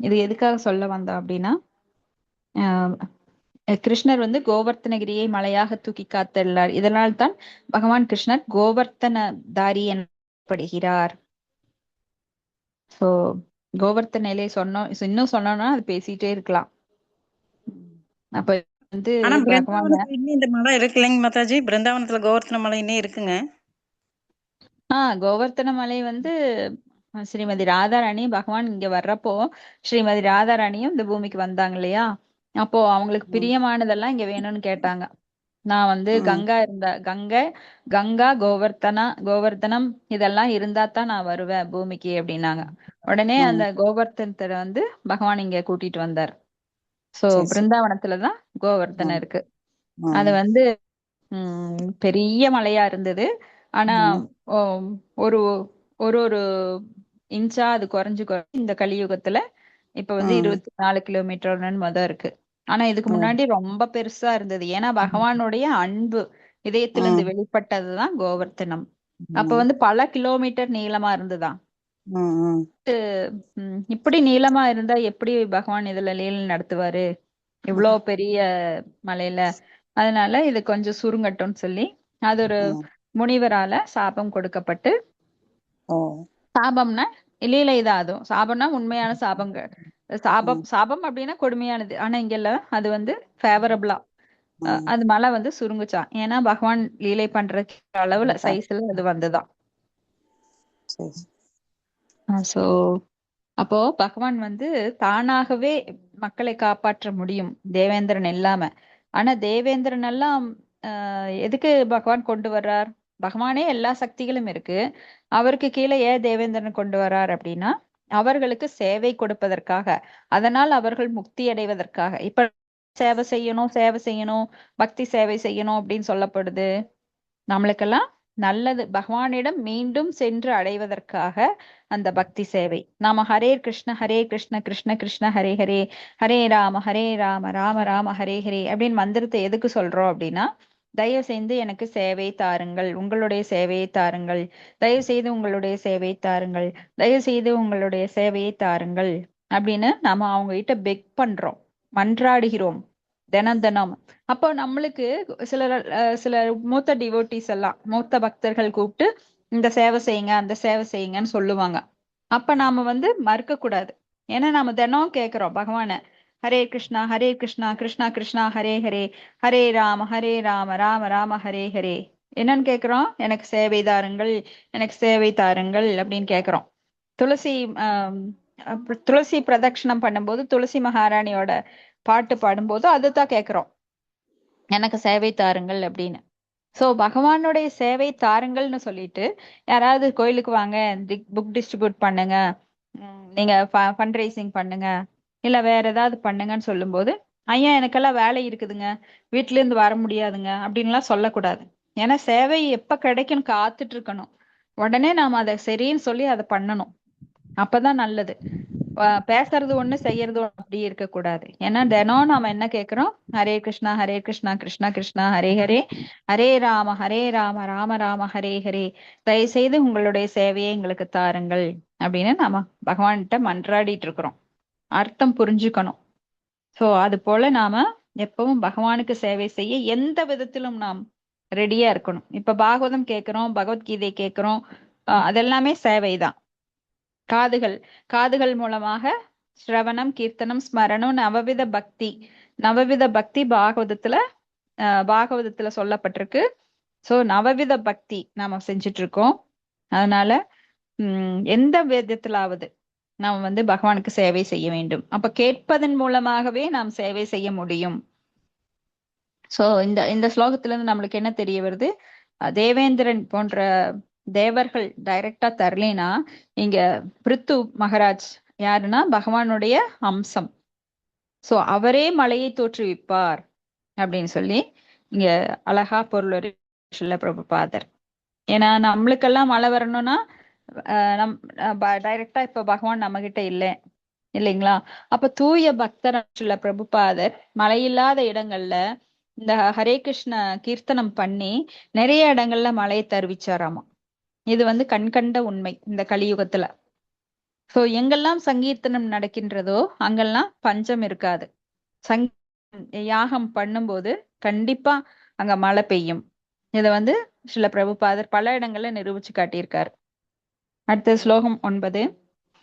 இது எதுக்காக சொல்ல வந்தோம் அப்படின்னா, ஆஹ் கிருஷ்ணர் வந்து கோவர்த்தனகிரியை மலையாக தூக்கி காத்துள்ளார். இதனால் தான் பகவான் கிருஷ்ணர் கோவர்த்தனதாரி எனப்படுகிறார். சோ கோவர்த்தன நிலை சொன்னோம், இன்னும் சொன்னோம்னா அது பேசிட்டே இருக்கலாம். அப்ப வந்து ஆனா பகவான் பிருந்தாவனத்துல இன்னும் இந்த மலை இருக்கு இல்லைங்க மாதாஜி? பிருந்தாவனத்துல கோவர்த்தன மலை இன்னும் இருக்குங்க. கோவர்த்தன மலை வந்து ஸ்ரீமதி ராதாராணி பகவான் இங்க வர்றப்போ ஸ்ரீமதி ராதாராணியும் இந்த பூமிக்கு வந்தாங்க இல்லையா? அப்போ அவங்களுக்கு ம். பிரியமானதெல்லாம் இங்க வேணும்னு கேட்டாங்க. நான் வந்து ம். கங்கா கோவர்த்தனம் இதெல்லாம் இருந்தா தான் நான் வருவேன் பூமிக்கு அப்படின்னாங்க. உடனே ம். அந்த கோவர்த்தனத்தை வந்து பகவான் இங்க கூட்டிட்டு வந்தார். சோ சரி, சரி. பிருந்தாவனத்துலதான் கோவர்த்தனம் ம். இருக்கு. அது ம். வந்து பெரிய மலையா இருந்தது. ஆனா ம். ஓம், ஒரு ஒரு ஒரு இன்ச்சா அது குறைஞ்சு இந்த கலியுகத்துல இப்ப வந்து ம். 24 கிலோமீட்டர் மொதல் இருக்கு. ஆனா இதுக்கு ம். முன்னாடி ரொம்ப பெருசா இருந்தது. ஏன்னா பகவானுடைய அன்பு இதயத்திலிருந்து ம். வெளிப்பட்டதுதான் கோவர்த்தனம். அப்ப ம். வந்து பல கிலோமீட்டர் நீளமா இருந்ததா. ம். இப்படி நீளமா இருந்தா எப்படி பகவான் இதுல லீலை நடத்துவாரு இவ்வளோ பெரிய மலையில. அதனால இது கொஞ்சம் சுருங்கட்டும்னு சொல்லி அது ஒரு ம். முனிவரால சாபம் கொடுக்கப்பட்டு, ஓ. சாபம்னா லீலை தான், அதுவும் சாபம்னா உண்மையான சாபங்கள். சாபம் ம். சாபம் அப்படின்னா கொடுமையானது. ஆனா இங்கெல்ல அது வந்து ஃபேவரபிளா ம். அது மலை வந்து சுருங்குச்சான். ஏன்னா பகவான் லீலை பண்ற அளவுல ஆ. சைஸ்ல அது வந்துதான். சரி, சரி. சோ அப்போ பகவான் வந்து தானாகவே மக்களை காப்பாற்ற முடியும் தேவேந்திரன் இல்லாம. ஆனா தேவேந்திரன் எல்லாம் எதுக்கு பகவான் கொண்டு வர்றார்? பகவானே எல்லா சக்திகளும் இருக்கு, அவருக்கு கீழே ஏன் தேவேந்திரன் கொண்டு வர்றார் அப்படின்னா அவர்களுக்கு சேவை கொடுப்பதற்காக. அதனால் அவர்கள் முக்தி அடைவதற்காக. இப்ப சேவை செய்யணும் சேவை செய்யணும் பக்தி சேவை செய்யணும் அப்படின்னு சொல்லப்படுது. நம்மளுக்கெல்லாம் நல்லது பகவானிடம் மீண்டும் சென்று அடைவதற்காக அந்த பக்தி சேவை. நாம ஹரே கிருஷ்ண கிருஷ்ண கிருஷ்ண ஹரே ஹரே, ஹரே ராம ராம ராம ஹரே ஹரே அப்படின்னு மந்திரத்தை எதுக்கு சொல்றோம் அப்படின்னா, தயவு செய்து எனக்கு சேவை தாருங்கள், உங்களுடைய சேவையை தாருங்கள், தயவு செய்து உங்களுடைய சேவையை தாருங்கள், தயவு செய்து உங்களுடைய சேவையை தாருங்கள் அப்படின்னு நாம அவங்க கிட்ட பெக் பண்றோம், மன்றாடுகிறோம் தினம் தினம். அப்போ நம்மளுக்கு சில மூத்த டிவோட்டிஸ் எல்லாம் மூத்த பக்தர்கள் கூப்பிட்டு இந்த சேவை செய்யுங்க அந்த சேவை செய்யுங்கன்னு சொல்லுவாங்க. அப்ப நாம வந்து மறுக்க கூடாது. ஏன்னா நாம தினம் கேக்குறோம் பகவான, ஹரே கிருஷ்ணா கிருஷ்ணா கிருஷ்ணா ஹரே ஹரே, ஹரே ராம ராம ராம ஹரே ஹரே. என்னன்னு கேக்குறோம்? எனக்கு சேவை தாருங்கள், எனக்கு சேவை தாருங்கள் அப்படின்னு கேக்குறோம். துளசி ஆஹ் துளசி பிரதட்சணம் பண்ணும்போது துளசி மகாராணியோட பாட்டு பாடும்போது அதுதான் கேக்குறோம், எனக்கு சேவை தாருங்கள் அப்படின்னு. சோ பகவானுடைய சேவை தாருங்கள்னு சொல்லிட்டு யாராவது கோயிலுக்கு வாங்க புக் டிஸ்ட்ரிபியூட் பண்ணுங்க, நீங்க ஃபண்ட் ரைசிங் பண்ணுங்க, இல்ல வேற ஏதாவது பண்ணுங்கன்னு சொல்லும்போது, ஐயா எனக்கெல்லாம் வேலை இருக்குதுங்க, வீட்ல இருந்து வர முடியாதுங்க அப்படின்லாம் சொல்லக்கூடாது. ஏன்னா சேவை எப்ப கிடைக்கும்னு காத்துட்டு இருக்கணும். உடனே நாம அதை சரின்னு சொல்லி அதை பண்ணணும். அப்பதான் நல்லது. பேசுறது ஒண்ணு செய்யறது ஒண்ணு அப்படி இருக்க கூடாது. ஏன்னா தினம் நாம என்ன கேக்குறோம்? ஹரே கிருஷ்ணா கிருஷ்ணா கிருஷ்ணா ஹரே ஹரே, ஹரே ராம ராம ராம ஹரே ஹரே, தயவு செய்து உங்களுடைய சேவையை எங்களுக்கு தாருங்கள் அப்படின்னு நாம பகவான்கிட்ட மன்றாடிட்டு இருக்கிறோம். அர்த்தம் புரிஞ்சுக்கணும். சோ அது போல நாம எப்பவும் பகவானுக்கு சேவை செய்ய எந்த விதத்திலும் நாம் ரெடியா இருக்கணும். இப்ப பாகவதம் கேட்கிறோம், பகவத்கீதை கேட்கிறோம், அதெல்லாமே சேவைதான். காதுகள் காதுகள் மூலமாக ஸ்ரவணம் கீர்த்தனம் ஸ்மரணம் நவவித பக்தி பாகவதத்துல சொல்லப்பட்டிருக்கு. சோ நவவித பக்தி நாம செஞ்சுட்டு இருக்கோம். அதனால எந்த விதத்திலாவது நாம் வந்து பகவானுக்கு சேவை செய்ய வேண்டும். அப்ப கேட்பதன் மூலமாகவே நாம் சேவை செய்ய முடியும். சோ இந்த இந்த ஸ்லோகத்துல இருந்து நம்மளுக்கு என்ன தெரிய வருது? தேவேந்திரன் போன்ற தேவர்கள் டைரக்டா தரலினா இங்க பிருத்து மகாராஜ் யாருன்னா பகவானுடைய அம்சம். சோ அவரே மலையை தோற்றுவிப்பார் அப்படின்னு சொல்லி இங்க அழகா பொருள் பிரபுபாதர். ஏன்னா நம்மளுக்கெல்லாம் மழை வரணும்னா நம் டைரக்டா இப்ப பகவான் நம்ம கிட்ட இல்லைங்களா? அப்ப தூய பக்தர் பிரபுபாதர் மழையில்லாத இடங்கள்ல இந்த ஹரே கிருஷ்ண கீர்த்தனம் பண்ணி நிறைய இடங்கள்ல மழையை தருவிச்சாராமா. இது வந்து கண்கண்ட உண்மை இந்த கலியுகத்துல. சோ எங்கெல்லாம் சங்கீர்த்தனம் நடக்கின்றதோ அங்கெல்லாம் பஞ்சம் இருக்காது. யாகம் பண்ணும்போது கண்டிப்பா அங்க மழை பெய்யும். இத வந்து ஸ்ரீல பிரபுபாதர் பல இடங்கள்ல நிரூபிச்சு காட்டியிருக்காரு. அடுத்த ஸ்லோகம் 9.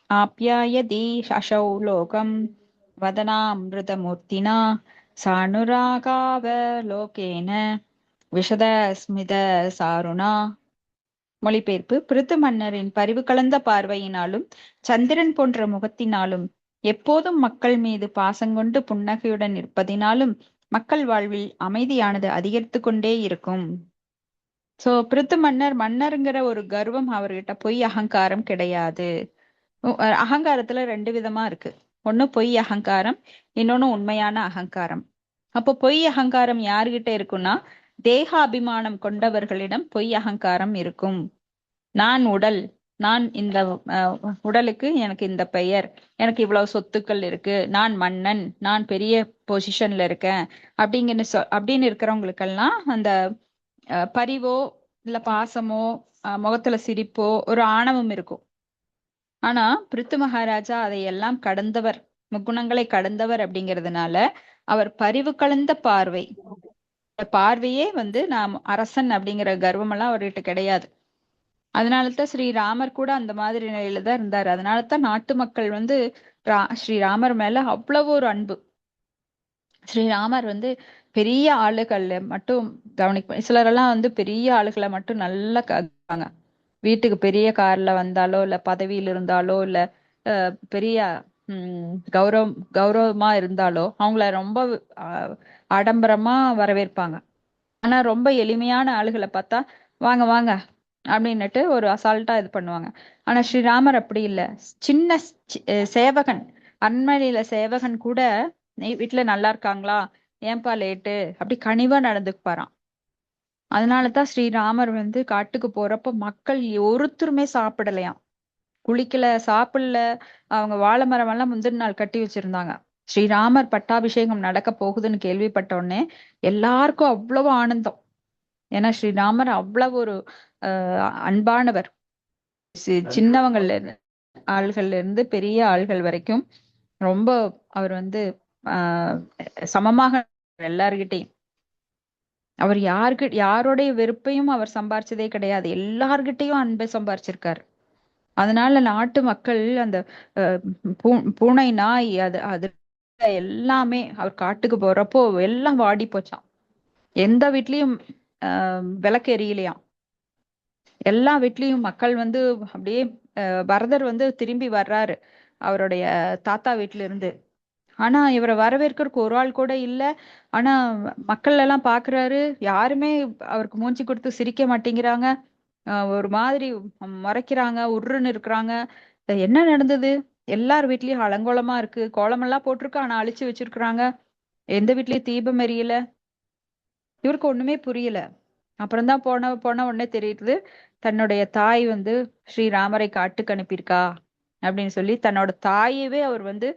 ஆப்யாயதி சசௌ லோகம் வதனாமிருதமூர்த்தினா சானுராகாவலோகேன விஷத ஸ்மித சாருணா. மொழிபெயர்ப்பு: பிருத்து மன்னரின் பரிவு கலந்த பார்வையினாலும் சந்திரன் போன்ற முகத்தினாலும் எப்போதும் மக்கள் மீது பாசங்கொண்டு புன்னகையுடன் இருப்பதினாலும் மக்கள் வாழ்வில் அமைதியானது அதிகரித்து கொண்டே இருக்கும். சோ பிருத்து மன்னருங்கிற ஒரு கர்வம் அவர்கிட்ட, பொய் அகங்காரம் கிடையாது. அகங்காரத்துல ரெண்டு விதமா இருக்கு. ஒண்ணு பொய் அகங்காரம், இன்னொன்னு உண்மையான அகங்காரம். அப்போ பொய் அகங்காரம் யாருகிட்ட இருக்குன்னா, தேக அபிமானம் கொண்டவர்களிடம் பொய் அகங்காரம் இருக்கும். நான் உடல், நான் இந்த உடலுக்கு எனக்கு இந்த பெயர், எனக்கு இவ்வளவு சொத்துக்கள் இருக்கு, நான் மன்னன், நான் பெரிய பொசிஷன்ல இருக்கேன் அப்படின்னு இருக்கிறவங்களுக்கெல்லாம் அந்த பரிவோ இல்ல பாசமோ முகத்துல சிரிப்போ ஒரு ஆணவம் இருக்கும். ஆனா பிருத்து மகாராஜா அதையெல்லாம் கடந்தவர், முக்குணங்களை கடந்தவர் அப்படிங்கிறதுனால அவர் பரிவு கலந்த பார்வையே வந்து நாம் அரசன் அப்படிங்கிற கர்வம் எல்லாம் அவர்கிட்ட கிடையாது. அதனாலதான் ஸ்ரீராமர் கூட அந்த மாதிரி நிலையில தான் இருந்தாரு. அதனாலதான் நாட்டு மக்கள் வந்து ஸ்ரீராமர் மேல அவ்வளவு ஒரு அன்பு. ஸ்ரீராமர் வந்து பெரிய ஆளுகள்ல மட்டும் சிலரெல்லாம் வந்து பெரிய ஆளுகளை மட்டும் நல்லா கவனிப்பாங்க. வீட்டுக்கு பெரிய கார்ல வந்தாலோ இல்ல பதவியில் இருந்தாலோ இல்ல பெரிய கௌரவமா இருந்தாலோ அவங்கள ரொம்ப ஆடம்பரமா வரவேற்பாங்க. ஆனா ரொம்ப எளிமையான ஆளுகளை பார்த்தா வாங்க வாங்க அப்படின்னுட்டு ஒரு அசால்ட்டா இது பண்ணுவாங்க. ஆனா ஸ்ரீராமர் அப்படி இல்ல. சின்ன சேவகன், அரண்மனையில சேவகன் கூட வீட்டுல நல்லா இருக்காங்களா, ஏன்பா லேட்டு, அப்படி கனிவா நடந்துக்குப்பாராம். அதனாலதான் ஸ்ரீராமர் வந்து காட்டுக்கு போறப்ப மக்கள் ஒருத்தருமே சாப்பிடலையாம், குளிக்கல, சாப்பிடல. அவங்க வாழை மரம் எல்லாம் முந்தின நாள் கட்டி வச்சிருந்தாங்க. ஸ்ரீராமர் பட்டாபிஷேகம் நடக்க போகுதுன்னு கேள்விப்பட்ட உடனே எல்லாருக்கும் அவ்வளவு ஆனந்தம். ஏன்னா ஸ்ரீராமர் அவ்வளவு ஒரு அன்பானவர். சின்னவங்கள்ல ஆள்கள்ல இருந்து பெரிய ஆள்கள் வரைக்கும் ரொம்ப அவர் வந்து சமமாக எல்லார்கிட்டையும். அவர் யாருடைய வெறுப்பையும் அவர் சம்பாரிச்சதே கிடையாது. எல்லார்கிட்டையும் அன்பை சம்பாரிச்சிருக்காரு. அதனால நாட்டு மக்கள் அந்த பூனை, நாய், அது எல்லாமே அவர் காட்டுக்கு போறப்போ எல்லாம் வாடி போச்சான். எந்த வீட்லயும் விளக்கு எரியலையாம். எல்லா வீட்லயும் மக்கள் வந்து அப்படியே பரதர் வந்து திரும்பி வர்றாரு அவருடைய தாத்தா வீட்டுல இருந்து. ஆனா இவரை வரவேற்கிறதுக்கு ஒரு ஆள் கூட இல்ல. ஆனா மக்கள் எல்லாம் பாக்குறாரு, யாருமே அவருக்கு மூஞ்சி கொடுத்து சிரிக்க மாட்டேங்கிறாங்க. ஒரு மாதிரி முறைக்கிறாங்க, உருன்னு இருக்கிறாங்க. என்ன நடந்தது? எல்லார் வீட்லயும் அலங்கோலமா இருக்கு, கோலமெல்லாம் போட்டிருக்கு, ஆனா அழிச்சு வச்சிருக்கிறாங்க, எந்த வீட்லயும் தீபம் எரியல. இவருக்கு ஒண்ணுமே புரியல. அப்புறம்தான் போன உடனே தெரியுது, தன்னுடைய தாய் வந்து ஸ்ரீராமரை காட்டுக்கு அனுப்பியிருக்கா அப்படின்னு சொல்லி தன்னோட தாயவே அவர் வந்து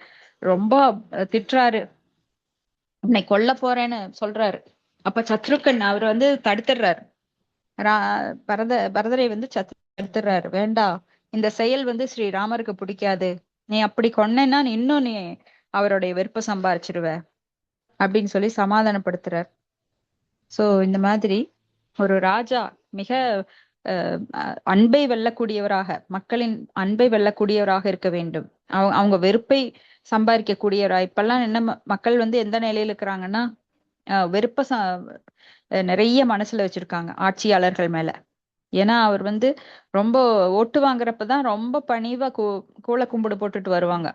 ரொம்ப திட்டுறாரு. உன்னை கொல்ல போறேன்னு சொல்றாரு. அப்ப சத்ருக்கன் அவர் வந்து தடுத்துடுறாரு. பரதரை வந்து தடுத்துடுறாரு. வேண்டாம், இந்த செயல் வந்து ஸ்ரீராமருக்கு பிடிக்காது, நீ அப்படி கொன்னேன்னா இன்னும் நீ அவருடைய வெறுப்ப சம்பாரிச்சிருவ அப்படின்னு சொல்லி சமாதானப்படுத்துறார். சோ இந்த மாதிரி ஒரு ராஜா மிக அன்பை வெல்லக்கூடியவராக, மக்களின் அன்பை வெல்லக்கூடியவராக இருக்க வேண்டும். அவங்க வெறுப்பை சம்பாதிக்க கூடியவரா. இப்பெல்லாம் என்ன மக்கள் வந்து எந்த நிலையில இருக்கிறாங்கன்னா, வெறுப்ப நிறைய மனசுல வச்சிருக்காங்க ஆட்சியாளர்கள் மேல. ஏன்னா அவர் வந்து ரொம்ப ஓட்டு வாங்குறப்பதான் ரொம்ப பணிவா கூள கும்பிடு போட்டுட்டு வருவாங்க.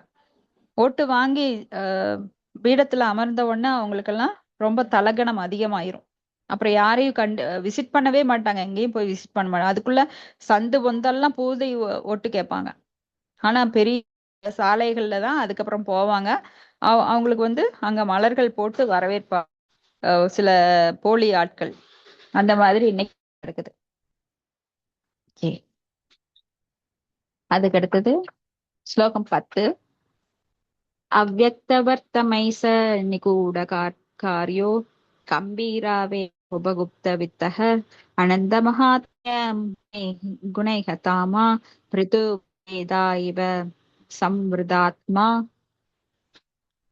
ஓட்டு வாங்கி பீடத்துல அமர்ந்த உடனே அவங்களுக்கெல்லாம் ரொம்ப தலகணம் அதிகமாயிரும். அப்புறம் யாரையும் விசிட் பண்ணவே மாட்டாங்க, எங்கேயும் போய் விசிட் பண்ண மாட்டாங்க. அதுக்குள்ள சந்து பொந்தெல்லாம் பூதை ஓட்டு கேட்பாங்க. ஆனா பெரிய சாலைகள்ல தான் அதுக்கப்புறம் போவாங்க. அவங்களுக்கு வந்து அங்க மலர்கள் போட்டு வரவேற்பாங்க சில போலி ஆட்கள். அந்த மாதிரி இன்னைக்கு இருக்குது. அதுக்கு அடுத்தது ஸ்லோகம் 10. அவ்வக்தவர்த்தமைச நிகூட காரியோ கம்பீராவே உபகுப்த வித்தக அனந்த மகாத்மிய குணைகதாமா பிருது வேதா இவ சம்ருதாத்மா.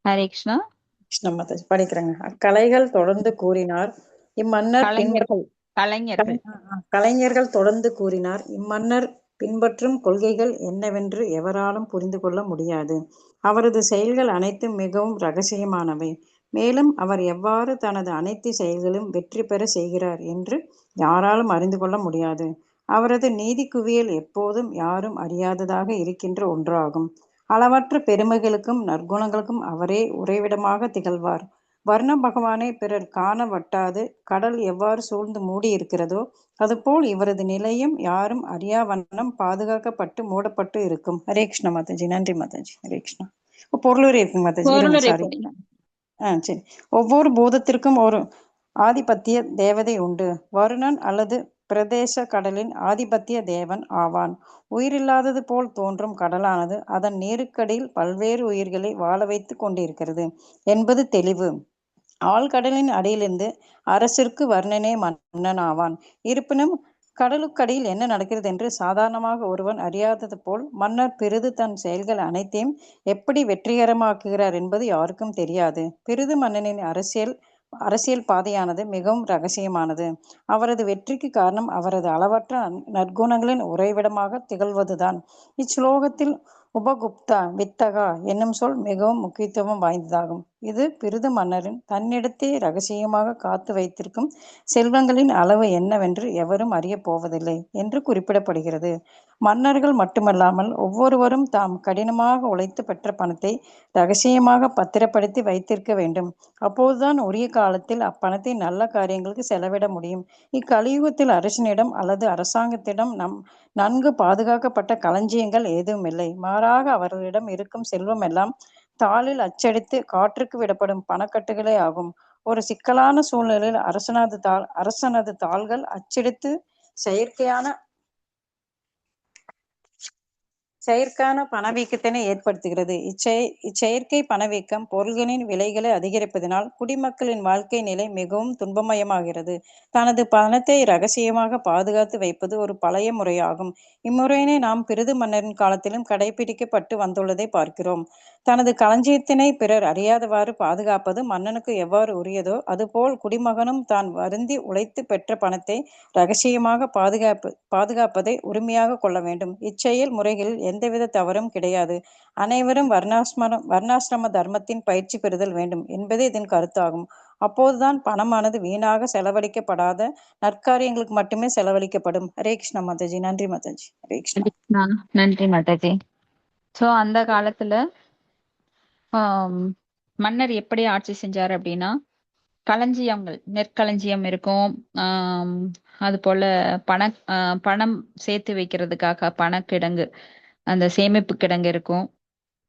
ஹரே கிருஷ்ணா. மாதாஜி படிக்கிறேங்க. அக்கலைகள் தொடர்ந்து கூறினார் இம்மன்னர் கலைஞர்கள் கலைஞர்கள் கலைஞர்கள் தொடர்ந்து கூறினார் இம்மன்னர் பின்பற்றும் கொள்கைகள் என்னவென்று எவராலும் புரிந்து கொள்ள முடியாது. அவரது செயல்கள் அனைத்தும் மிகவும் ரகசியமானவை. மேலும் அவர் எவ்வாறு தனது அனைத்து செயல்களும் வெற்றி பெற செய்கிறார் என்று யாராலும் அறிந்து கொள்ள முடியாது. அவரது நீதி குவியல் எப்போதும் யாரும் அறியாததாக இருக்கின்ற ஒன்றாகும். அளவற்ற பெருமைகளுக்கும் நற்குணங்களுக்கும் அவரே உறைவிடமாக திகழ்வார். வர்ண பகவானை பிறர் காண வட்டாது கடல் எவ்வாறு சூழ்ந்து மூடி இருக்கிறதோ அதுபோல் இவரது நிலையும் யாரும் அறியா வண்ணம் பாதுகாக்கப்பட்டு மூடப்பட்டு இருக்கும். ஹரே கிருஷ்ண மாதாஜி. நன்றி மாதாஜி. ஹரே கிருஷ்ணா. பொருளுரை இருக்குங்க மாதாஜி. இருங்க, பொருளுரை சாரி. படிங்க. சரி. ஒவ்வொரு பூதத்திற்கும் ஒரு ஆதிபத்திய தேவதை உண்டு. வருணன் அல்லது பிரதேச கடலின் ஆதிபத்திய தேவன் ஆவான். உயிரில்லாதது போல் தோன்றும் கடலானது அதன் நீருக்கடியில் பல்வேறு உயிர்களை வாழ வைத்து கொண்டிருக்கிறது என்பது தெளிவு. ஆழ்கடலின் அடியிலிருந்து அரசிற்கு வர்ணனே மன்னன் ஆவான். இருப்பினும் கடலுக்கடியில் என்ன நடக்கிறது என்று சாதாரணமாக ஒருவன் அறியாதது போல் மன்னர் பிறிது தன் செயல்கள் அனைத்தையும் எப்படி வெற்றிகரமாக்குகிறார் என்பது யாருக்கும் தெரியாது. பிறிது மன்னனின் அரசியல் பாதையானது மிகவும் ரகசியமானது. அவரது வெற்றிக்கு காரணம் அவரது அளவற்ற நற்குணங்களின் உறைவிடமாக திகழ்வதுதான். இச்லோகத்தில் உபகுப்தா வித்தகா என்னும் சொல் மிகவும் முக்கியத்துவம் வாய்ந்ததாகும். இது பிருது மன்னரின் தன்னிடத்தே ரகசியமாக காத்து வைத்திருக்கும் செல்வங்களின் அளவு என்னவென்று எவரும் அறியப் போவதில்லை என்று குறிப்பிடப்படுகிறது. மன்னர்கள் மட்டுமல்லாமல் ஒவ்வொருவரும் தாம் கடினமாக உழைத்து பெற்ற பணத்தை ரகசியமாக பத்திரப்படுத்தி வைத்திருக்க வேண்டும். அப்போதுதான் உரிய காலத்தில் அப்பணத்தை நல்ல காரியங்களுக்கு செலவிட முடியும். இக்கலியுகத்தில் அரசனிடம் அல்லது அரசாங்கத்திடம் நன்கு பாதுகாக்கப்பட்ட களஞ்சியங்கள் ஏதுமில்லை. மாறாக அவர்களிடம் இருக்கும் செல்வம் எல்லாம் தாளில் அச்சடித்து காற்றுக்கு விடப்படும் பணக்கட்டுகளே ஆகும். ஒரு சிக்கலான சூழ்நிலையில் அரசனது தாள்கள் அச்சடித்து செயற்கான பணவீக்கத்தினை ஏற்படுத்துகிறது. இச்செயற்கை பணவீக்கம் பொருள்களின் விலைகளை அதிகரிப்பதனால் குடிமக்களின் வாழ்க்கை நிலை மிகவும் துன்பமயமாகிறது. தனது பணத்தை ரகசியமாக பாதுகாத்து வைப்பது ஒரு பழைய முறையாகும். இம்முறையினை நாம் பிருது மன்னரின் காலத்திலும் கடைபிடிக்கப்பட்டு வந்துள்ளதை பார்க்கிறோம். தனது களஞ்சியத்தினை பிறர் அறியாதவாறு பாதுகாப்பது மன்னனுக்கு எவ்வாறு உரியதோ அதுபோல் குடிமகனும் தான் வருந்தி உழைத்து பெற்ற பணத்தை ரகசியமாக பாதுகாப்பதை உரிமையாக கொள்ள வேண்டும். இச்செயல் முறைகளில் எந்தவித தவறும் கிடையாது. அனைவரும் வர்ணாசிரம தர்மத்தின் பயிற்சி பெறுதல் வேண்டும் என்பதே இதன் கருத்தாகும். அப்போதுதான் பணமானது வீணாக செலவழிக்கப்படாத நற்காரியங்களுக்கு மட்டுமே செலவழிக்கப்படும். ஹரே கிருஷ்ணா மாதாஜி. நன்றி மாதாஜி. ஹரே கிருஷ்ணா. நன்றி மாதாஜி. சோ அந்த காலத்துல மன்னர் எப்படி ஆட்சி செஞ்சார் அப்படின்னா, களஞ்சியங்கள் நெற்களஞ்சியம் இருக்கும். அது போல பணம் சேர்த்து வைக்கிறதுக்காக பணக்கிடங்கு, அந்த சேமிப்பு கிடங்கு இருக்கும்.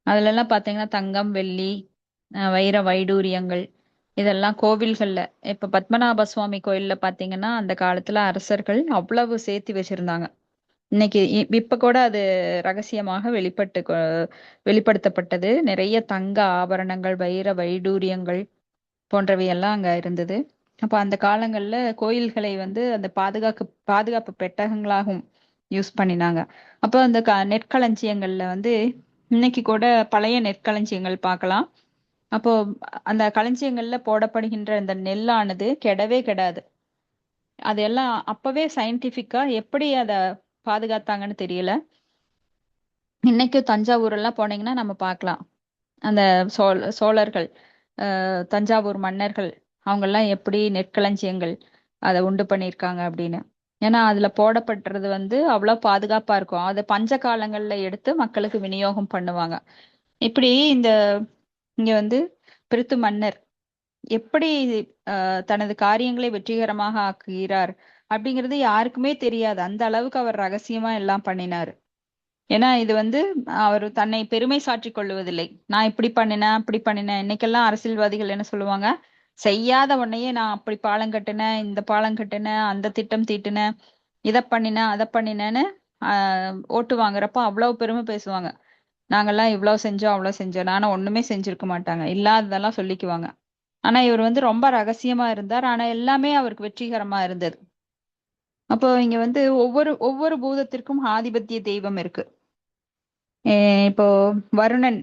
அதுல எல்லாம் பாத்தீங்கன்னா தங்கம், வெள்ளி, வைர வைடூரியங்கள் இதெல்லாம் கோவில்கள்ல, இப்ப பத்மநாப சுவாமி கோயில்ல பாத்தீங்கன்னா அந்த காலத்துல அரசர்கள் அவ்வளவு சேர்த்து வச்சிருந்தாங்க. இன்னைக்கு இப்ப கூட அது ரகசியமாக வெளிப்படுத்தப்பட்டது. நிறைய தங்க ஆபரணங்கள், வைர வைடூரியங்கள் போன்றவையெல்லாம் அங்க இருந்தது. அப்ப அந்த காலங்கள்ல கோயில்களை வந்து அந்த பாதுகாப்பு பெட்டகங்களாகவும் யூஸ் பண்ணினாங்க. அப்போ அந்த நெற்களஞ்சியங்கள்ல வந்து இன்னைக்கு கூட பழைய நெற்களஞ்சியங்கள் பார்க்கலாம். அப்போ அந்த களஞ்சியங்கள்ல போடப்படுகின்ற அந்த நெல்லானது கெடவே கெடாது. அதெல்லாம் அப்பவே சயின்டிபிக்கா எப்படி அத பாதுகாத்தாங்கன்னு தெரியல. இன்னைக்கும் தஞ்சாவூர் எல்லாம் போனீங்கன்னா நம்ம பார்க்கலாம். அந்த சோழர்கள், தஞ்சாவூர் மன்னர்கள் அவங்கெல்லாம் எப்படி நெற்களஞ்சியங்கள் அதை உண்டு பண்ணியிருக்காங்க அப்படின்னு. ஏன்னா அதுல போடப்பட்டது வந்து அவ்வளவு பாதுகாப்பா இருக்கும். அது பஞ்ச காலங்கள்ல எடுத்து மக்களுக்கு விநியோகம் பண்ணுவாங்க. இப்படி இங்க வந்து பிருத்து மன்னர் எப்படி தனது காரியங்களை வெற்றிகரமாக ஆக்குகிறார் அப்படிங்கிறது யாருக்குமே தெரியாது. அந்த அளவுக்கு அவர் ரகசியமா எல்லாம் பண்ணினாரு. ஏன்னா இது வந்து அவர் தன்னை பெருமை சாற்றிக் கொள்வதில்லை. நான் இப்படி பண்ணினேன் அப்படி பண்ணினேன். இன்னைக்கெல்லாம் அரசியல்வாதிகள் என்ன சொல்லுவாங்க, செய்யாத உடனேயே நான் அப்படி பாலம் கட்டினேன், இந்த பாலம் கட்டினேன், அந்த திட்டம் தீட்டினேன், இதை பண்ணினேன் அதை பண்ணினேன்னு ஓட்டு வாங்குறப்ப அவ்வளவு பெருமை பேசுவாங்க. நாங்கெல்லாம் இவ்வளவு செஞ்சோம் அவ்வளவு செஞ்சோம். நானும் ஒண்ணுமே செஞ்சிருக்க மாட்டாங்க, இல்லாததெல்லாம் சொல்லிக்குவாங்க. ஆனா இவர் வந்து ரொம்ப ரகசியமா இருந்தார். ஆனா எல்லாமே அவருக்கு வெற்றிகரமா இருந்தது. அப்போ இங்க வந்து ஒவ்வொரு ஒவ்வொரு பூதத்திற்கும் ஆதிபத்திய தெய்வம் இருக்கு. இப்போ வருணன்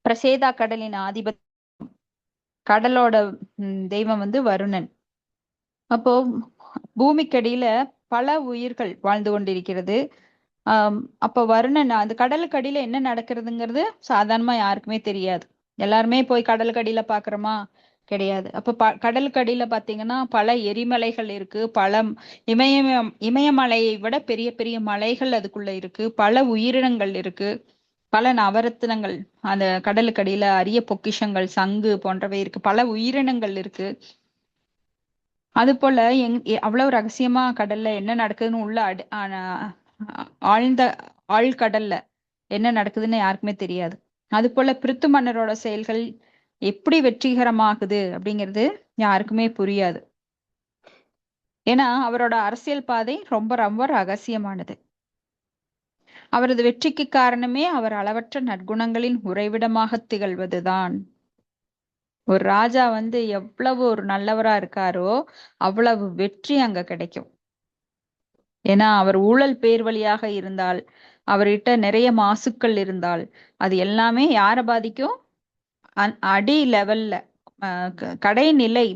பிரசேதா கடலின் ஆதிபத்திய கடலோட தெய்வம் வந்து வருணன். அப்போ பூமிக்கடியில பல உயிர்கள் வாழ்ந்து கொண்டிருக்கிறது. அப்ப வருணன் அந்த கடலுக்கு அடியில என்ன நடக்கிறதுங்கிறது சாதாரணமா யாருக்குமே தெரியாது. எல்லாருமே போய் கடலுக்கு அடியில பாக்குறோமா? கிடையாது. அப்ப கடலுக்கு அடியில பாத்தீங்கன்னா பல எரிமலைகள் இருக்கு, பல இமயமலையை விட பெரிய பெரிய மலைகள் அதுக்குள்ள இருக்கு, பல உயிரினங்கள் இருக்கு, பல நவரத்தினங்கள் அந்த கடலுக்கு அடியில, அரிய பொக்கிஷங்கள் சங்கு போன்றவை இருக்கு, பல உயிரினங்கள் இருக்கு. அது போல அவ்வளவு ரகசியமா கடல்ல என்ன நடக்குதுன்னு உள்ள ஆழ்ந்த ஆழ்கடல்ல என்ன நடக்குதுன்னு யாருக்குமே தெரியாது. அது போல பிருத்து மன்னரோட செயல்கள் எப்படி வெற்றிகரமாகுது அப்படிங்கிறது யாருக்குமே புரியாது. ஏன்னா அவரோட அரசியல் பாதை ரொம்ப ரொம்ப ரகசியமானது. அவரது வெற்றிக்கு காரணமே அவர் அளவற்ற நற்குணங்களின் உறைவிடமாக திகழ்வதுதான். ஒரு ராஜா வந்து எவ்வளவு ஒரு நல்லவரா இருக்காரோ அவ்வளவு வெற்றி அங்க கிடைக்கும். ஏன்னா அவர் ஊழல் பேர் வழியாக இருந்தால், அவர்கிட்ட நிறைய மாசுக்கள் இருந்தால், அது எல்லாமே யாரை பாதிக்கும்? அடி லெவல்ல கடைநிலை